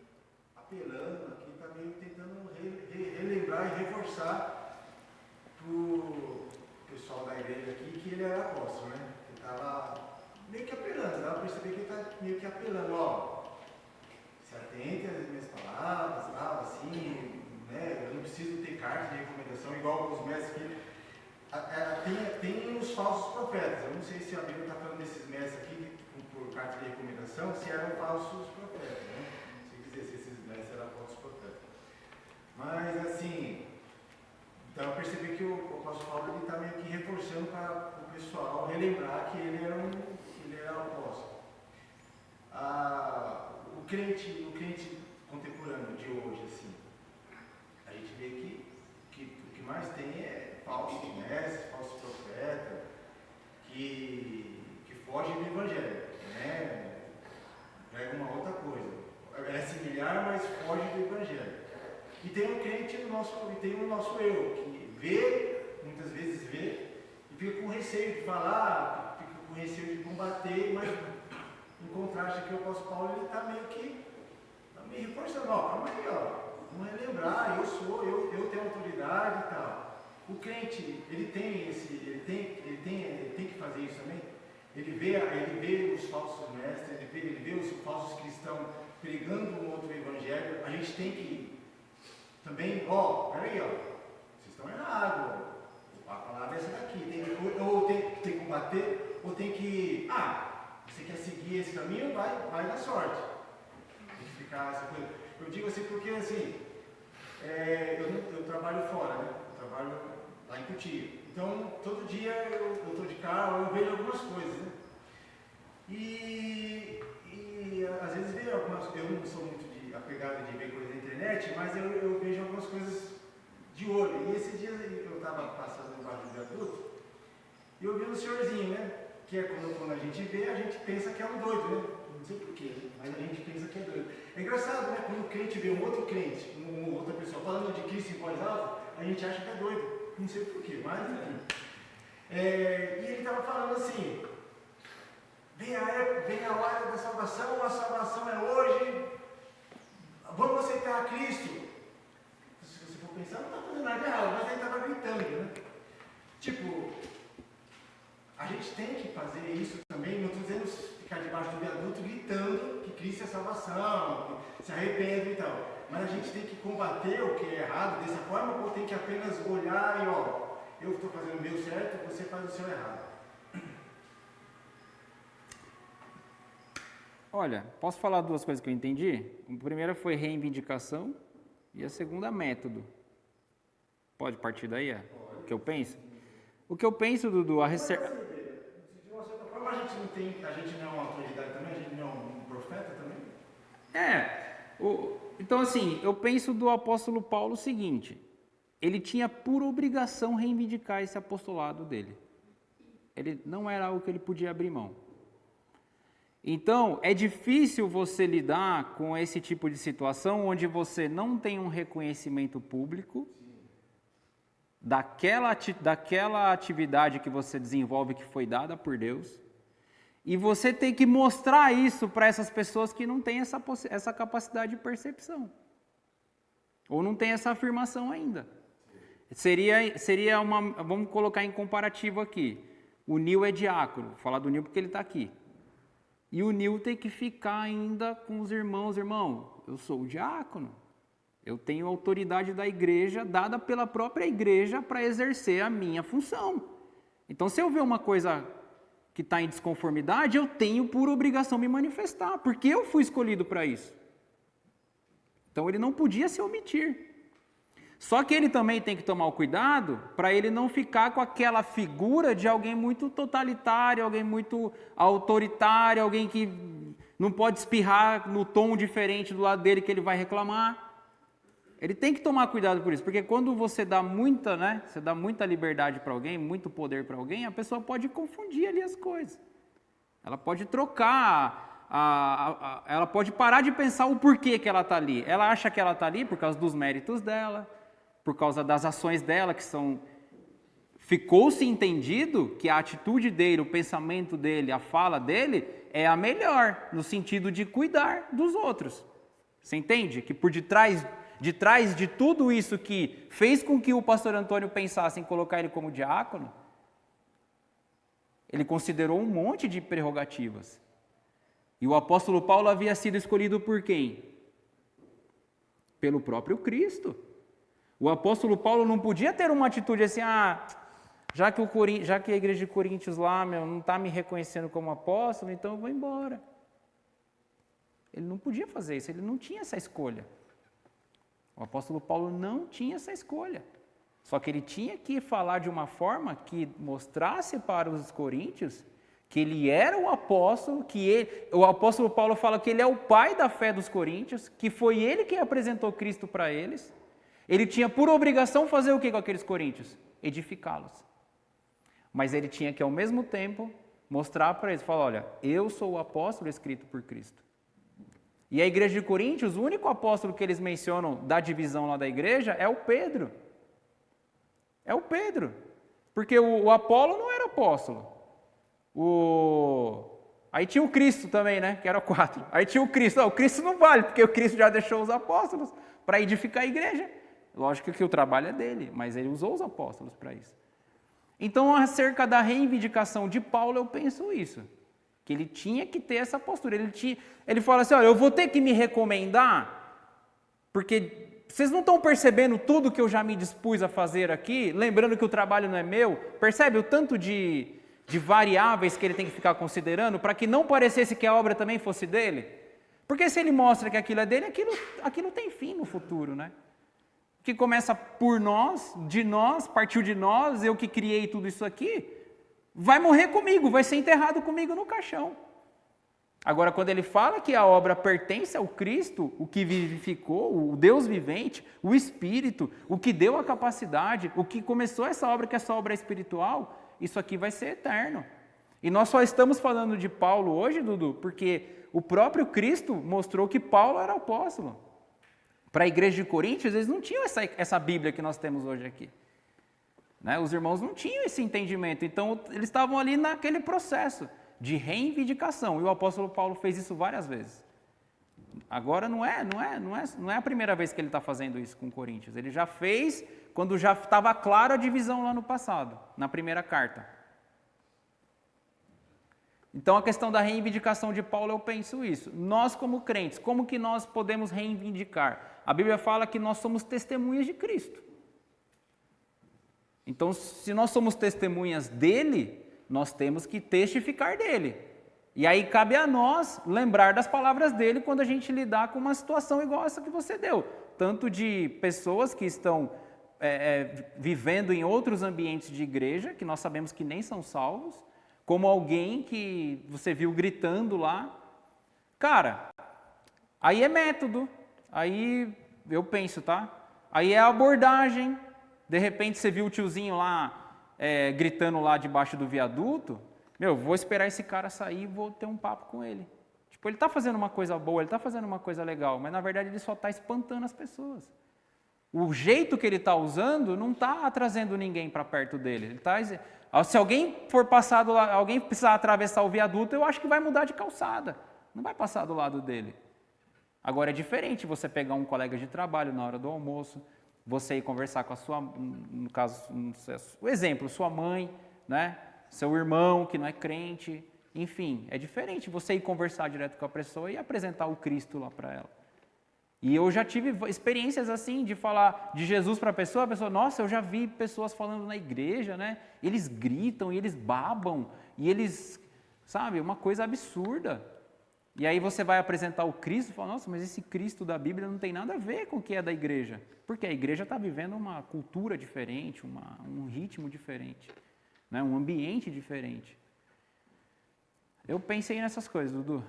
B: apelando, aqui está meio tentando relembrar e reforçar para o pessoal da igreja aqui que ele era apóstolo, né? Ele estava meio que apelando, dá para perceber que ele está meio que apelando, ó, se atente às minhas palavras, tal, assim, né? Eu não preciso ter carta de recomendação, igual os mestres que... Tem os falsos profetas. Eu não sei se a Bíblia está falando desses mestres aqui, por carta de recomendação, se eram falsos profetas, né? Não sei dizer se esses mestres eram falsos profetas. Mas, assim, então eu percebi que o apóstolo Paulo está meio que reforçando para o pessoal relembrar que ele era um apóstolo. O crente contemporâneo de hoje, assim, a gente vê que o que mais tem é falsos mestres, falsos profetas, que fogem do evangelho, né? Pega uma outra coisa. É similar, mas foge do evangelho. E tem um crente no nosso eu, que vê, muitas vezes vê, e fica com receio de falar, fica com receio de combater, mas em contraste aqui o apóstolo Paulo, ele está meio reforçando, calma aí, vamos relembrar, eu tenho autoridade e tal. O crente, ele tem que fazer isso também. Ele vê os falsos mestres, ele vê os falsos cristãos pregando um outro evangelho. A gente tem que também, peraí, vocês estão errados, a palavra é essa daqui, ou tem que combater, ou tem que, você quer seguir esse caminho, vai na sorte. Tem que ficar essa coisa. Eu digo assim porque, assim, eu trabalho fora, né? Eu trabalho lá em Cotia. Então, todo dia eu estou de carro, eu vejo algumas coisas, né? E às vezes vejo algumas, eu não sou muito apegado de ver coisas na internet, mas eu vejo algumas coisas de olho. E esses dias eu estava passando no bairro do viaduto e eu vi um senhorzinho, né? Que é quando a gente vê, a gente pensa que é um doido, né? Não sei porquê, mas a gente pensa que é doido. É engraçado, né? Quando o crente vê um outro crente, uma outra pessoa falando de Cristo em voz alta, a gente acha que é doido. Não sei porquê, mas enfim. E ele estava falando assim, vem a hora da salvação, a salvação é hoje, vamos aceitar a Cristo. Se você for pensar, não está fazendo nada errado, mas ele estava gritando, né? Tipo, a gente tem que fazer isso também, não estou dizendo ficar debaixo do viaduto gritando que Cristo é salvação, que se arrepende e tal. Mas a gente tem que combater o que é errado dessa forma, ou tem que apenas olhar e eu estou fazendo o meu certo, você faz o seu errado.
A: Olha, posso falar duas coisas que eu entendi? A primeira foi reivindicação e a segunda método. Pode partir daí, o que eu penso? O que eu penso, Dudu,
B: De uma certa forma, a gente não é uma autoridade também, a gente não é um profeta também?
A: Então assim, eu penso do apóstolo Paulo o seguinte, ele tinha por obrigação reivindicar esse apostolado dele. Ele não era algo que ele podia abrir mão. Então, é difícil você lidar com esse tipo de situação onde você não tem um reconhecimento público daquela atividade que você desenvolve que foi dada por Deus, e você tem que mostrar isso para essas pessoas que não têm essa capacidade de percepção, ou não tem essa afirmação ainda. Seria vamos colocar em comparativo aqui, o Nil é diácono, vou falar do Nil porque ele está aqui, e o Nil tem que ficar ainda com os irmãos, eu sou o diácono, eu tenho autoridade da igreja, dada pela própria igreja para exercer a minha função. Então, se eu ver uma coisa que está em desconformidade, eu tenho por obrigação me manifestar, porque eu fui escolhido para isso. Então, ele não podia se omitir. Só que ele também tem que tomar o cuidado para ele não ficar com aquela figura de alguém muito totalitário, alguém muito autoritário, alguém que não pode espirrar no tom diferente do lado dele que ele vai reclamar. Ele tem que tomar cuidado por isso, porque quando você dá muita liberdade para alguém, muito poder para alguém, a pessoa pode confundir ali as coisas. Ela pode trocar, ela pode parar de pensar o porquê que ela está ali. Ela acha que ela está ali por causa dos méritos dela, por causa das ações dela, que são... Ficou-se entendido que a atitude dele, o pensamento dele, a fala dele é a melhor, no sentido de cuidar dos outros. Você entende? Que por detrás de tudo isso que fez com que o pastor Antônio pensasse em colocar ele como diácono, ele considerou um monte de prerrogativas. E o apóstolo Paulo havia sido escolhido por quem? Pelo próprio Cristo. O apóstolo Paulo não podia ter uma atitude assim, já que a igreja de Coríntios lá, não está me reconhecendo como apóstolo, então eu vou embora. Ele não podia fazer isso, ele não tinha essa escolha. O apóstolo Paulo não tinha essa escolha. Só que ele tinha que falar de uma forma que mostrasse para os coríntios que ele era o apóstolo, o apóstolo Paulo fala que ele é o pai da fé dos coríntios, que foi ele quem apresentou Cristo para eles. Ele tinha por obrigação fazer o que com aqueles coríntios? Edificá-los. Mas ele tinha que, ao mesmo tempo, mostrar para eles, falar, olha, eu sou o apóstolo escrito por Cristo. E a igreja de Coríntios, o único apóstolo que eles mencionam da divisão lá da igreja é o Pedro. É o Pedro. Porque o Apolo não era apóstolo. Aí tinha o Cristo também, né? Que era 4. Aí tinha o Cristo. O Cristo não vale, porque o Cristo já deixou os apóstolos para edificar a igreja. Lógico que o trabalho é dele, mas ele usou os apóstolos para isso. Então, acerca da reivindicação de Paulo, eu penso isso. Que ele tinha que ter essa postura. Ele fala assim, olha, eu vou ter que me recomendar, porque vocês não estão percebendo tudo que eu já me dispus a fazer aqui, lembrando que o trabalho não é meu. Percebe o tanto de variáveis que ele tem que ficar considerando para que não parecesse que a obra também fosse dele? Porque se ele mostra que aquilo é dele, aquilo tem fim no futuro, né? Que começa por nós, partiu de nós, eu que criei tudo isso aqui, vai morrer comigo, vai ser enterrado comigo no caixão. Agora, quando ele fala que a obra pertence ao Cristo, o que vivificou, o Deus vivente, o Espírito, o que deu a capacidade, o que começou essa obra, que essa obra é espiritual, isso aqui vai ser eterno. E nós só estamos falando de Paulo hoje, Dudu, porque o próprio Cristo mostrou que Paulo era apóstolo. Para a igreja de Coríntios, eles não tinham essa Bíblia que nós temos hoje aqui. Né? Os irmãos não tinham esse entendimento, então eles estavam ali naquele processo de reivindicação, e o apóstolo Paulo fez isso várias vezes. Agora não é a primeira vez que ele está fazendo isso com Coríntios, ele já fez quando já estava clara a divisão lá no passado, na primeira carta. Então a questão da reivindicação de Paulo, eu penso isso. Nós como crentes, como que nós podemos reivindicar? A Bíblia fala que nós somos testemunhas de Cristo. Então, se nós somos testemunhas dele, nós temos que testificar dele. E aí cabe a nós lembrar das palavras dele quando a gente lidar com uma situação igual essa que você deu. Tanto de pessoas que estão vivendo em outros ambientes de igreja, que nós sabemos que nem são salvos, como alguém que você viu gritando lá. Cara, aí é método, aí eu penso, tá? Aí é abordagem. De repente você viu o tiozinho lá gritando lá debaixo do viaduto, vou esperar esse cara sair e vou ter um papo com ele. Tipo, ele está fazendo uma coisa boa, ele está fazendo uma coisa legal, mas na verdade ele só está espantando as pessoas. O jeito que ele está usando não está trazendo ninguém para perto dele. Se alguém for passar do lado, alguém precisar atravessar o viaduto, eu acho que vai mudar de calçada. Não vai passar do lado dele. Agora é diferente você pegar um colega de trabalho na hora do almoço, você ir conversar com a sua, no caso, o exemplo, sua mãe, né? Seu irmão que não é crente, enfim, é diferente você ir conversar direto com a pessoa e apresentar o Cristo lá para ela. E eu já tive experiências assim, de falar de Jesus para a pessoa, nossa, eu já vi pessoas falando na igreja, né? Eles gritam, e eles babam, e eles, sabe, uma coisa absurda. E aí você vai apresentar o Cristo e fala, nossa, mas esse Cristo da Bíblia não tem nada a ver com o que é da igreja. Porque a igreja está vivendo uma cultura diferente, um ritmo diferente, né? Um ambiente diferente. Eu pensei nessas coisas, Dudu.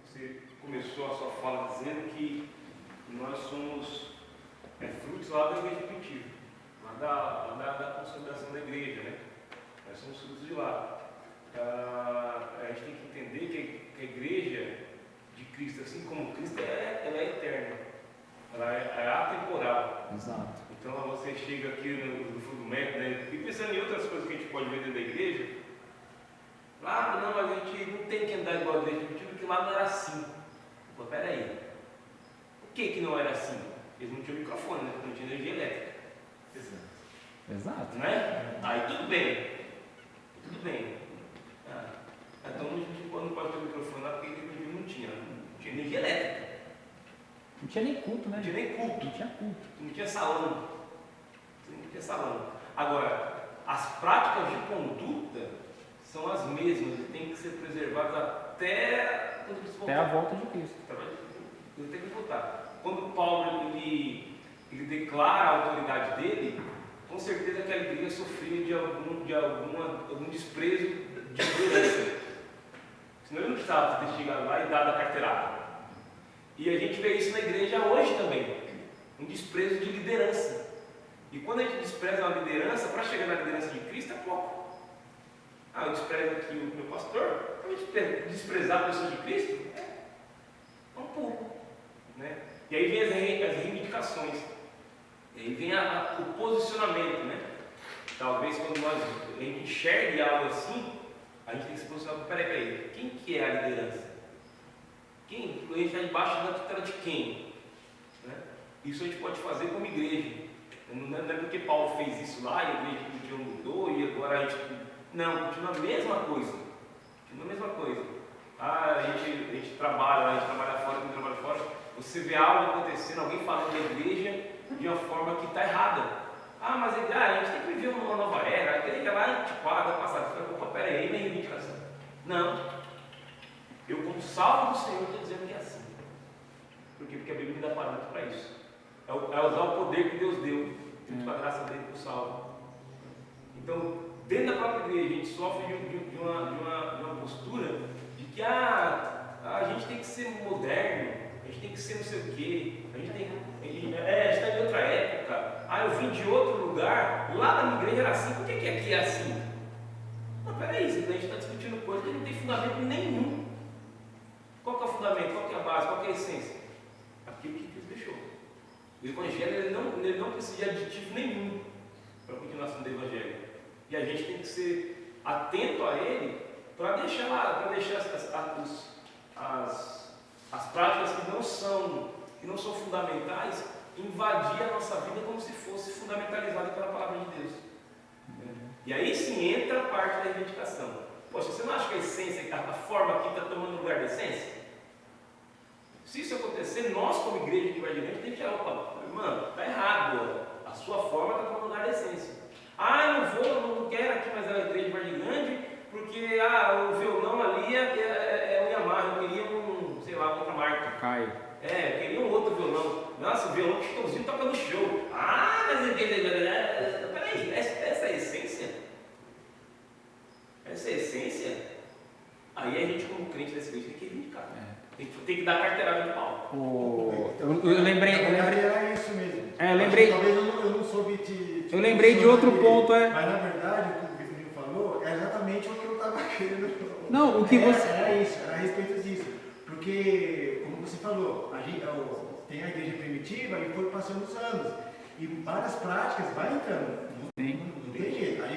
C: Você começou a sua fala dizendo que nós somos frutos lá da igreja primitiva, lá da consolidação da igreja, né? Nós somos frutos de lá. A gente tem que entender que a igreja de Cristo, assim como Cristo, ela é eterna, ela é atemporal.
A: Exato.
C: Então você chega aqui no fundo do método, né? E pensando em outras coisas que a gente pode ver dentro da igreja, não, mas a gente não tem que andar igual a igreja primitiva, porque lá não era assim. Pô, peraí, por que não era assim? Eles não tinham microfone, né? Não tinha energia elétrica.
A: Exato.
C: Né? Aí tudo bem. Então a gente não pode ter microfone lá porque não tinha energia elétrica.
A: Não tinha nem culto, né?
C: Não tinha nem culto.
A: Não tinha culto.
C: Não tinha salão. Não tinha salão. Agora, as práticas de conduta são as mesmas e têm que ser preservadas até quando Cristo voltar.
A: Até a volta de Cristo.
C: Eu tenho que voltar. Quando Paulo ele declara a autoridade dele, com certeza aquela igreja sofria de algum desprezo de liderança. Senão ele não precisava ter chegado lá e dado a carteirada. E a gente vê isso na igreja hoje também. Um desprezo de liderança. E quando a gente despreza a liderança, para chegar na liderança de Cristo é pouco. Eu desprezo aqui o meu pastor, desprezar a pessoa de Cristo é um pouco. Né? E aí vem as reivindicações. E aí vem o posicionamento. Né? Talvez quando a gente enxergue algo assim, a gente tem que se posicionar. Peraí, quem que é a liderança? Quem? A gente está debaixo da tutela de quem? Né? Isso a gente pode fazer como igreja. Não é porque Paulo fez isso lá e a igreja mudou e agora a gente... Não, continua a mesma coisa. Continua a mesma coisa. A gente trabalha fora, quando trabalha fora, você vê algo acontecendo, alguém falando da igreja de uma forma que está errada. Mas a gente tem que viver uma nova era, a igreja lá antiquada, passada. Peraí, minha reivindicação. Não. Eu, como salvo do Senhor, estou dizendo que é assim. Por quê? Porque a Bíblia me dá parâmetro para isso. É usar o poder que Deus deu, com a graça dele para o salvo. Então, dentro da própria igreja, a gente sofre de uma postura de que a gente tem que ser moderno, a gente tem que ser não sei o quê, a gente está em outra época, eu vim de outro lugar, lá na minha igreja era assim, por que aqui é assim? Peraí, a gente está discutindo coisa que não tem fundamento nenhum. Qual que é o fundamento? Qual que é a base? Qual que é a essência? Aquilo que Cristo deixou. O Evangelho ele não precisa de aditivo nenhum para a continuação do Evangelho. E a gente tem que ser atento a ele para deixar as práticas que não são fundamentais invadir a nossa vida como se fosse fundamentalizada pela palavra de Deus. E aí sim entra a parte da reivindicação. Poxa, você não acha que a essência, a forma aqui está tomando lugar da essência? Se isso acontecer, nós como igreja de Vargem Grande tem que falar, mano, está errado, a sua forma está tomando lugar da essência. Eu não quero aqui mais a igreja de Vargem Grande, porque o violão ali é o Yamaha, eu queria outra marca.
A: Caio.
C: Eu queria um outro violão. Nossa, o violão que Chitãozinho toca no show. Mas peraí, essa é a essência? Essa é a essência? Aí a gente, como crente dessa igreja, tem que reivindicar. Tem que dar carteirada de pau.
A: Eu lembrei.
B: Era isso mesmo.
A: Eu lembrei.
B: Talvez eu não soube te
A: eu lembrei de outro ponto,
B: Mas na verdade, o que o Vitorino falou é exatamente o que eu estava querendo.
A: Não, o que você.
B: Era a respeito disso. Porque, como você falou, tem a igreja primitiva e foi passando os anos. E várias práticas vai entrando. Não tem jeito. A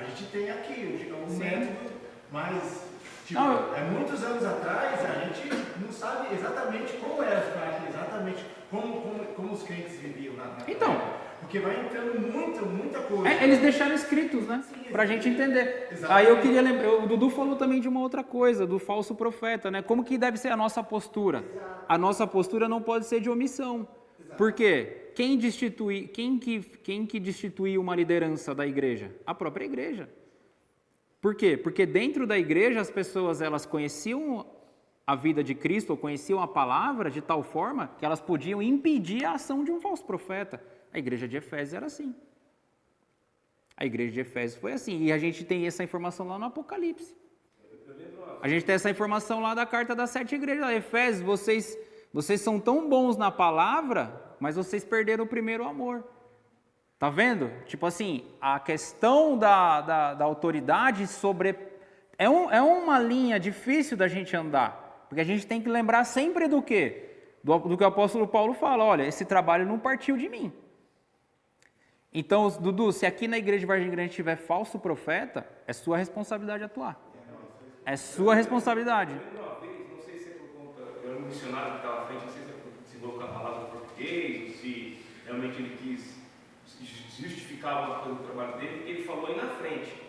B: gente tem aqui um método, mas muitos anos atrás a gente não sabe exatamente como eram as práticas, exatamente como os crentes viviam na época. Porque vai entrando muita coisa.
A: Eles deixaram escritos, né? Pra gente entender. Exatamente. Aí eu queria lembrar, o Dudu falou também de uma outra coisa, do falso profeta, né? Como que deve ser a nossa postura? Exato. A nossa postura não pode ser de omissão. Exato. Por quê? Quem que destituiu uma liderança da igreja? A própria igreja. Por quê? Porque dentro da igreja as pessoas elas conheciam a vida de Cristo, ou conheciam a palavra de tal forma que elas podiam impedir a ação de um falso profeta. A igreja de Efésios era assim. A igreja de Efésios foi assim. E a gente tem essa informação lá no Apocalipse. A gente tem essa informação lá da carta das 7 igrejas. Efésios, vocês são tão bons na palavra, mas vocês perderam o primeiro amor. Tá vendo? Tipo assim, a questão da autoridade é uma linha difícil da gente andar. Porque a gente tem que lembrar sempre do quê? Do que o apóstolo Paulo fala. Olha, esse trabalho não partiu de mim. Então, Dudu, se aqui na igreja de Vargem Grande tiver falso profeta, é sua responsabilidade atuar. É sua responsabilidade.
C: Uma vez, não sei se é por conta, eu era um missionário que estava à frente, não sei se é por colocar a palavra em português, ou se realmente ele quis justificar pelo trabalho dele, porque ele falou aí na frente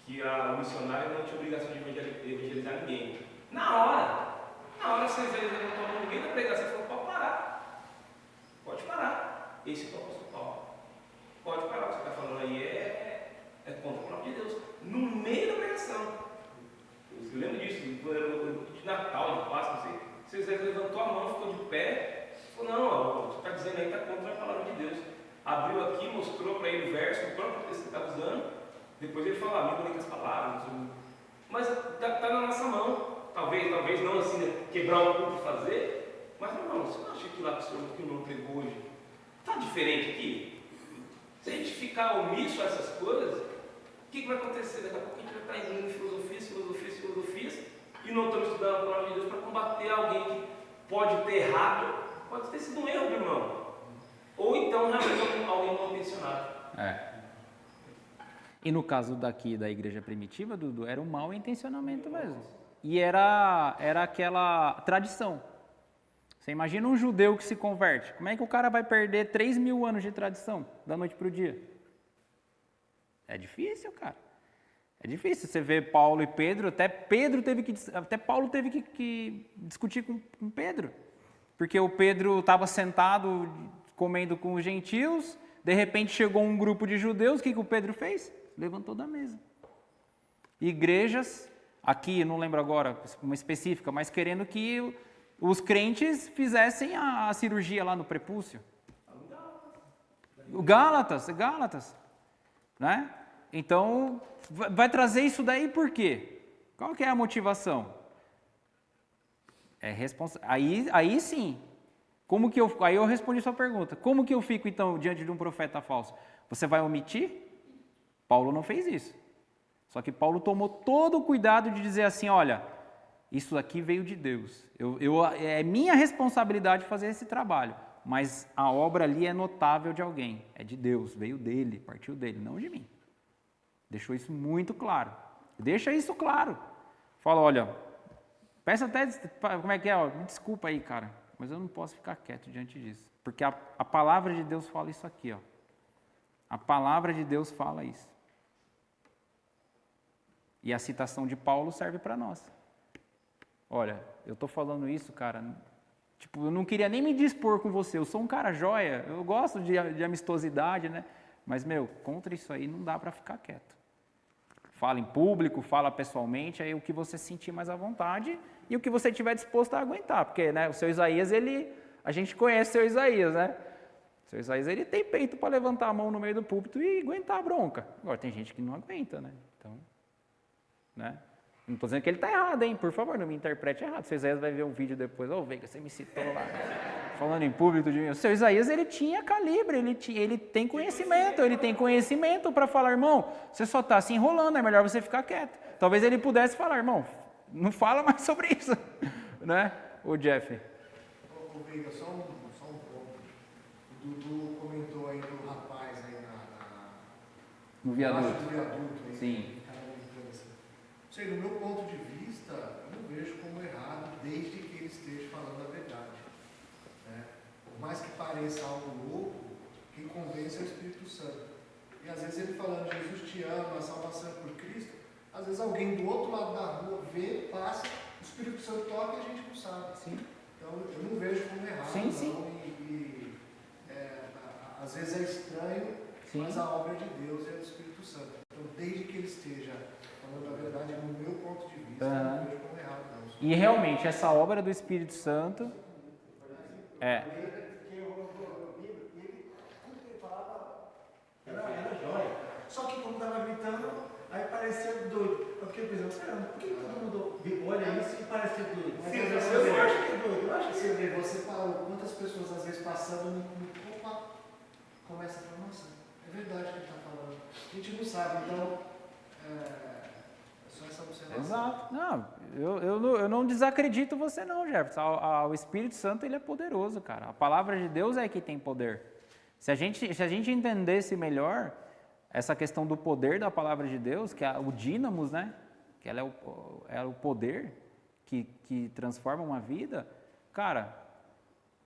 C: que o missionário não tinha obrigação de evangelizar ninguém. Na hora, se ele levantou a mão no meio da pregação, ele falou, pode parar. esse é o apóstolo Paulo. Pode parar, o que você está falando aí é contra a palavra de Deus. No meio da pregação. Eu lembro disso, de Natal, de Páscoa, não sei. Você levantou a mão, ficou de pé, falou, não, você está dizendo aí que está contra a palavra de Deus. Abriu aqui, mostrou para ele o verso, o próprio texto que ele está usando. Depois ele fala, amigo, com as palavras, mas está na nossa mão. Talvez não assim, né, quebrar o culto e fazer, mas não, você não acha que lá que o irmão pregou hoje está diferente aqui? Se a gente ficar omisso a essas coisas, o que vai acontecer? Daqui a pouco a gente vai estar indo em filosofias, e não estamos estudando a palavra de Deus para combater alguém que pode ter errado, pode ter sido um erro do irmão, ou então realmente alguém mal intencionado.
A: E no caso daqui da igreja primitiva, Dudu, era um mau intencionamento mesmo. E era aquela tradição. Você imagina um judeu que se converte. Como é que o cara vai perder 3.000 anos de tradição da noite para o dia? É difícil, cara. É difícil. Você vê Paulo e Pedro, até Paulo teve que discutir com Pedro. Porque o Pedro estava sentado comendo com os gentios, de repente chegou um grupo de judeus, o que o Pedro fez? Levantou da mesa. Igrejas, aqui, não lembro agora uma específica, mas querendo que os crentes fizessem a cirurgia lá no prepúcio. Gálatas, né? Então, vai trazer isso daí por quê? Qual que é a motivação? Aí sim. Aí eu respondi sua pergunta. Como que eu fico, então, diante de um profeta falso? Você vai omitir? Paulo não fez isso. Só que Paulo tomou todo o cuidado de dizer assim, olha, isso aqui veio de Deus. É minha responsabilidade fazer esse trabalho, mas a obra ali é notável de alguém. É de Deus, veio dele, partiu dele, não de mim. Deixou isso muito claro. Deixa isso claro. Fala, olha, peça até, como é que é? Me desculpa aí, cara, mas eu não posso ficar quieto diante disso. Porque a palavra de Deus fala isso aqui, ó. A palavra de Deus fala isso. E a citação de Paulo serve para nós. Olha, eu estou falando isso, cara, tipo, eu não queria nem me dispor com você, eu sou um cara joia, eu gosto de amistosidade, né? Mas, contra isso aí não dá para ficar quieto. Fala em público, fala pessoalmente, aí o que você sentir mais à vontade e o que você estiver disposto a aguentar, porque, né, o seu Isaías, a gente conhece o seu Isaías, né? O seu Isaías, ele tem peito para levantar a mão no meio do púlpito e aguentar a bronca. Agora, tem gente que não aguenta, né? Então, né? Não estou dizendo que ele está errado, hein? Por favor, não me interprete errado. O seu Isaías vai ver um vídeo depois. Veiga, você me citou lá, falando em público de mim. O seu Isaías, ele tinha calibre, ele tem conhecimento para falar, irmão, você só está se enrolando, é melhor você ficar quieto. Talvez ele pudesse falar, irmão, não fala mais sobre isso, né? O Jeff.
B: Veiga, só um ponto. O Dudu comentou aí do rapaz aí
A: no viaduto.
B: Do viaduto aí.
A: Sim.
B: Sei, no meu ponto de vista, eu não vejo como errado, desde que ele esteja falando a verdade. Né? Por mais que pareça algo louco, quem convence é o Espírito Santo. E às vezes ele falando, Jesus te ama, a salvação é por Cristo, às vezes alguém do outro lado da rua vê, passa, o Espírito Santo toca e a gente não sabe.
A: Sim.
B: Então eu não vejo como errado.
A: Sim,
B: não.
A: sim.
B: Às vezes é estranho,
A: sim.
B: Mas a obra é de Deus e é do Espírito Santo. Então desde que ele esteja falando a verdade, no meu ponto de vista, eu não vejo como errado, não.
A: E realmente, essa obra do Espírito Santo
B: Era jóia. Só que quando estava gritando, aí parecia doido. Eu fiquei pensando, caramba, por que todo mundo olha isso e parece doido? Mas eu acho que é doido. Eu acho que você falou, quantas pessoas às vezes passando começa a falar, nossa, é verdade o que ele está falando. A gente não sabe, então só essa observação.
A: Exato. Não, eu não desacredito você não, Jefferson. O Espírito Santo, ele é poderoso, cara. A palavra de Deus é que tem poder. Se a gente entendesse melhor essa questão do poder da palavra de Deus, que é o dínamos, né? Que ela é o poder que transforma uma vida, cara,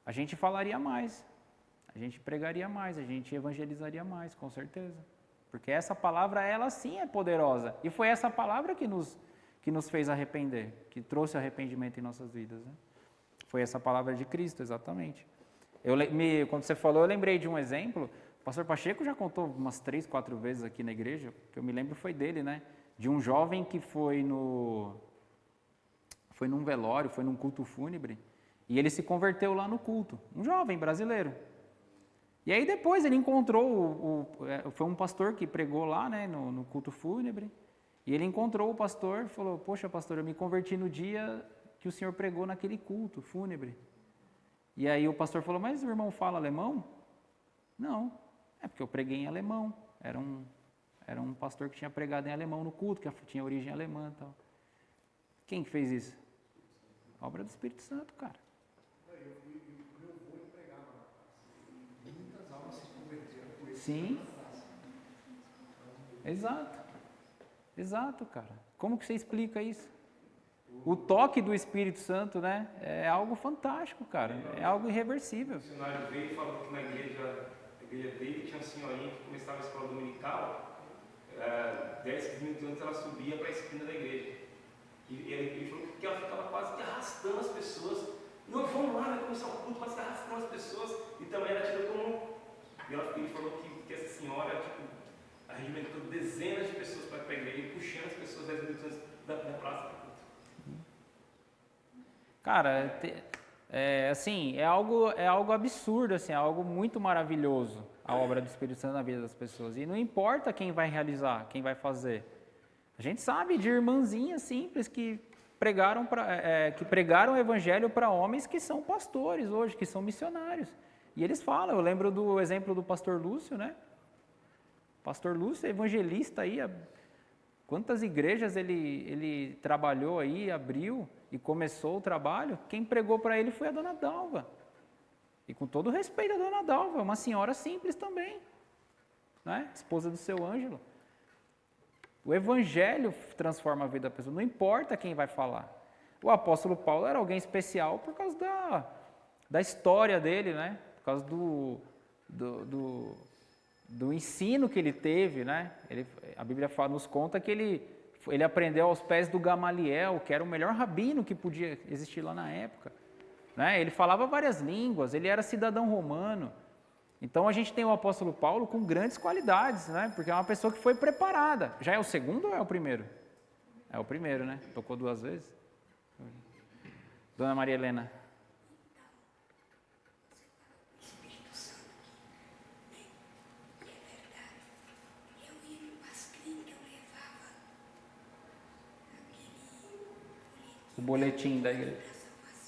A: a gente falaria mais, a gente pregaria mais, a gente evangelizaria mais, com certeza. Porque essa palavra, ela sim é poderosa. E foi essa palavra que nos fez arrepender, que trouxe arrependimento em nossas vidas. Né? Foi essa palavra de Cristo, exatamente. Quando você falou, eu lembrei de um exemplo. O pastor Pacheco já contou umas 3, 4 vezes aqui na igreja, que eu me lembro foi dele, né? De um jovem que foi num velório, foi num culto fúnebre, e ele se converteu lá no culto. Um jovem brasileiro. E aí depois ele encontrou, foi um pastor que pregou lá, né, no culto fúnebre, e ele encontrou o pastor e falou, poxa pastor, eu me converti no dia que o senhor pregou naquele culto fúnebre. E aí o pastor falou, mas o irmão fala alemão? Não, é porque eu preguei em alemão, era um pastor que tinha pregado em alemão no culto, que tinha origem alemã e tal. Quem que fez isso? Obra do Espírito Santo, cara. Sim. Exato, cara. Como que você explica isso? O toque do Espírito Santo, né? É algo fantástico, cara. É algo irreversível.
C: O missionário veio e falou que na igreja dele tinha uma senhorinha que começava a escola dominical, 10, 15 minutos antes ela subia para a esquina da igreja. E ele falou que ela ficava quase que arrastando as pessoas. Não, vamos lá, vai começar o culto, quase arrastando as pessoas. E também ela tirou como... Ele falou que essa senhora, tipo, arregimentou dezenas de pessoas para a igreja e puxando as pessoas 10 minutos antes da praça.
A: Cara, assim, é algo absurdo, assim, é algo muito maravilhoso a obra do Espírito Santo na vida das pessoas. E não importa quem vai realizar, quem vai fazer. A gente sabe de irmãzinhas simples que pregaram o evangelho para homens que são pastores hoje, que são missionários. E eles falam, eu lembro do exemplo do pastor Lúcio, né? Pastor Lúcio é evangelista aí, quantas igrejas ele trabalhou aí, abriu e começou o trabalho, quem pregou para ele foi a dona Dalva. E com todo respeito a dona Dalva, uma senhora simples também, né? Esposa do seu Ângelo. O evangelho transforma a vida da pessoa, não importa quem vai falar. O apóstolo Paulo era alguém especial por causa da história dele, né? Por causa do ensino que ele teve, né? A Bíblia nos conta que ele aprendeu aos pés do Gamaliel, que era o melhor rabino que podia existir lá na época. Né? Ele falava várias línguas, ele era cidadão romano. Então a gente tem o apóstolo Paulo com grandes qualidades, né? Porque é uma pessoa que foi preparada. Já é o segundo ou é o primeiro? É o primeiro, né? Tocou 2 vezes. Dona Maria Helena. O boletim da igreja.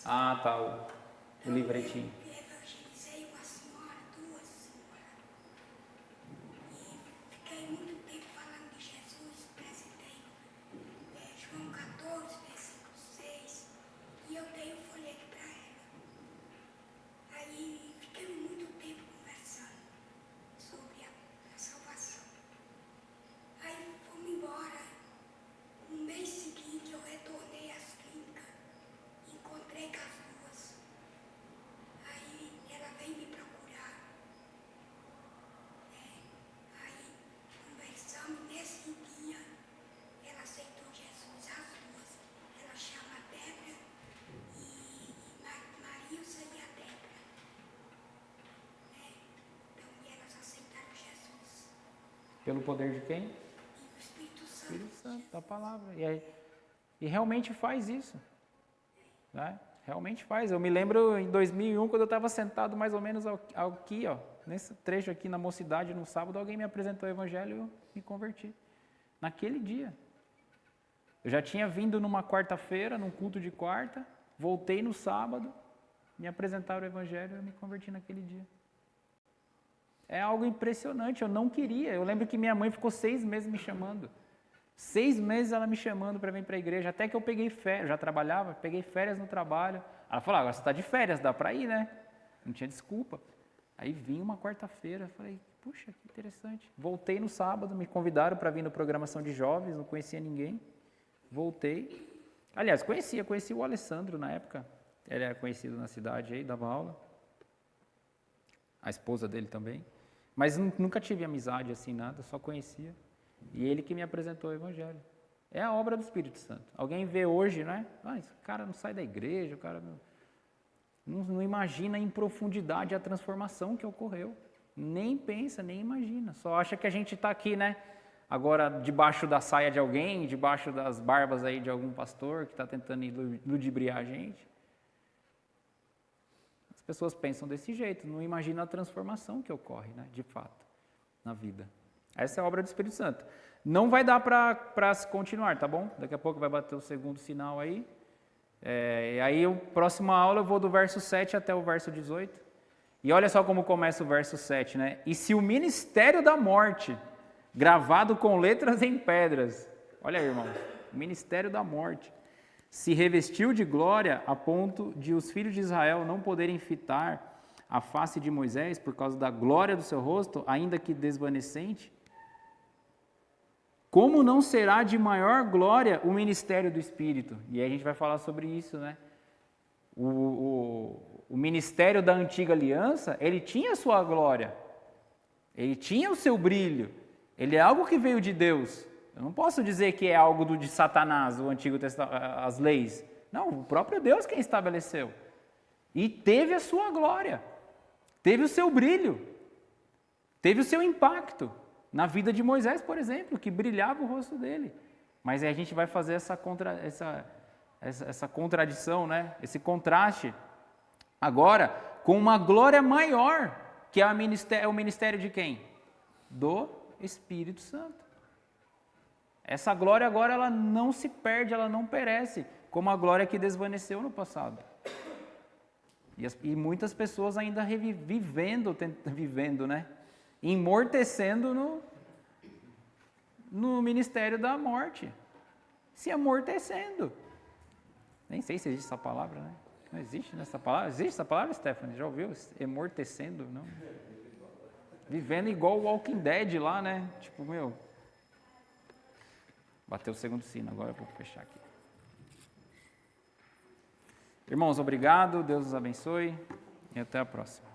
A: Ah, tá, o livretinho.
D: Eu evangelizei uma senhora, 2 senhoras. E fiquei muito tempo falando de Jesus, apresentei João 14, versículo 6. E eu dei o folheto para ela. Aí fiquei muito tempo conversando sobre a salvação. Aí fomos embora. No mês seguinte eu retornei às clínicas. Encontrei com as 2. Aí ela veio me procurar. Aí conversamos nesse dia. Ela aceitou Jesus, as 2. Ela chama Débora e Marilsa e a Débora. Então elas aceitaram Jesus.
A: Pelo poder de quem?
D: E o Espírito Santo.
A: Espírito Santo, da palavra. E realmente faz isso. Né? Realmente faz. Eu me lembro em 2001, quando eu estava sentado mais ou menos aqui, ó, nesse trecho aqui na Mocidade, no sábado, alguém me apresentou o evangelho e eu me converti. Naquele dia. Eu já tinha vindo numa quarta-feira, num culto de quarta, voltei no sábado, me apresentaram o evangelho e eu me converti naquele dia. É algo impressionante, eu não queria. Eu lembro que minha mãe ficou 6 meses me chamando. 6 meses ela me chamando para vir para a igreja, até que eu peguei férias, já trabalhava, peguei férias no trabalho. Ela falou, agora você está de férias, dá para ir, né? Não tinha desculpa. Aí vim uma quarta-feira, falei, puxa, que interessante. Voltei no sábado, me convidaram para vir na programação de jovens, não conhecia ninguém. Voltei. Aliás, conheci o Alessandro na época, ele era conhecido na cidade aí, dava aula. A esposa dele também. Mas nunca tive amizade assim, nada, só conhecia. E ele que me apresentou o evangelho. É a obra do Espírito Santo. Alguém vê hoje, né? Ah, esse cara não sai da igreja, o cara não... Não imagina em profundidade a transformação que ocorreu. Nem pensa, nem imagina. Só acha que a gente está aqui, né? Agora, debaixo da saia de alguém, debaixo das barbas aí de algum pastor que está tentando ludibriar a gente. As pessoas pensam desse jeito, não imaginam a transformação que ocorre, né? De fato, na vida. Essa é a obra do Espírito Santo. Não vai dar para se continuar, tá bom? Daqui a pouco vai bater o segundo sinal aí. E aí, a próxima aula eu vou do verso 7 até o verso 18. E olha só como começa o verso 7, né? E se o ministério da morte, gravado com letras em pedras, olha aí, irmãos, o ministério da morte, se revestiu de glória a ponto de os filhos de Israel não poderem fitar a face de Moisés por causa da glória do seu rosto, ainda que desvanecente, como não será de maior glória o ministério do Espírito? E aí a gente vai falar sobre isso, né? O ministério da antiga aliança, ele tinha a sua glória, ele tinha o seu brilho, ele é algo que veio de Deus. Eu não posso dizer que é algo de Satanás, o Antigo Testamento, as leis. Não, o próprio Deus quem estabeleceu. E teve a sua glória, teve o seu brilho, teve o seu impacto. Na vida de Moisés, por exemplo, que brilhava o rosto dele. Mas aí a gente vai fazer essa contradição, né? Esse contraste. Agora, com uma glória maior, que é o ministério de quem? Do Espírito Santo. Essa glória agora ela não se perde, ela não perece, como a glória que desvaneceu no passado. E muitas pessoas ainda vivendo, né? Emortecendo no ministério da morte. Se amortecendo. Nem sei se existe essa palavra, né? Não existe essa palavra? Existe essa palavra, Stephanie? Já ouviu? Amortecendo? Não. Vivendo igual o Walking Dead lá, né? Tipo, bateu o segundo sino, agora eu vou fechar aqui. Irmãos, obrigado, Deus os abençoe e até a próxima.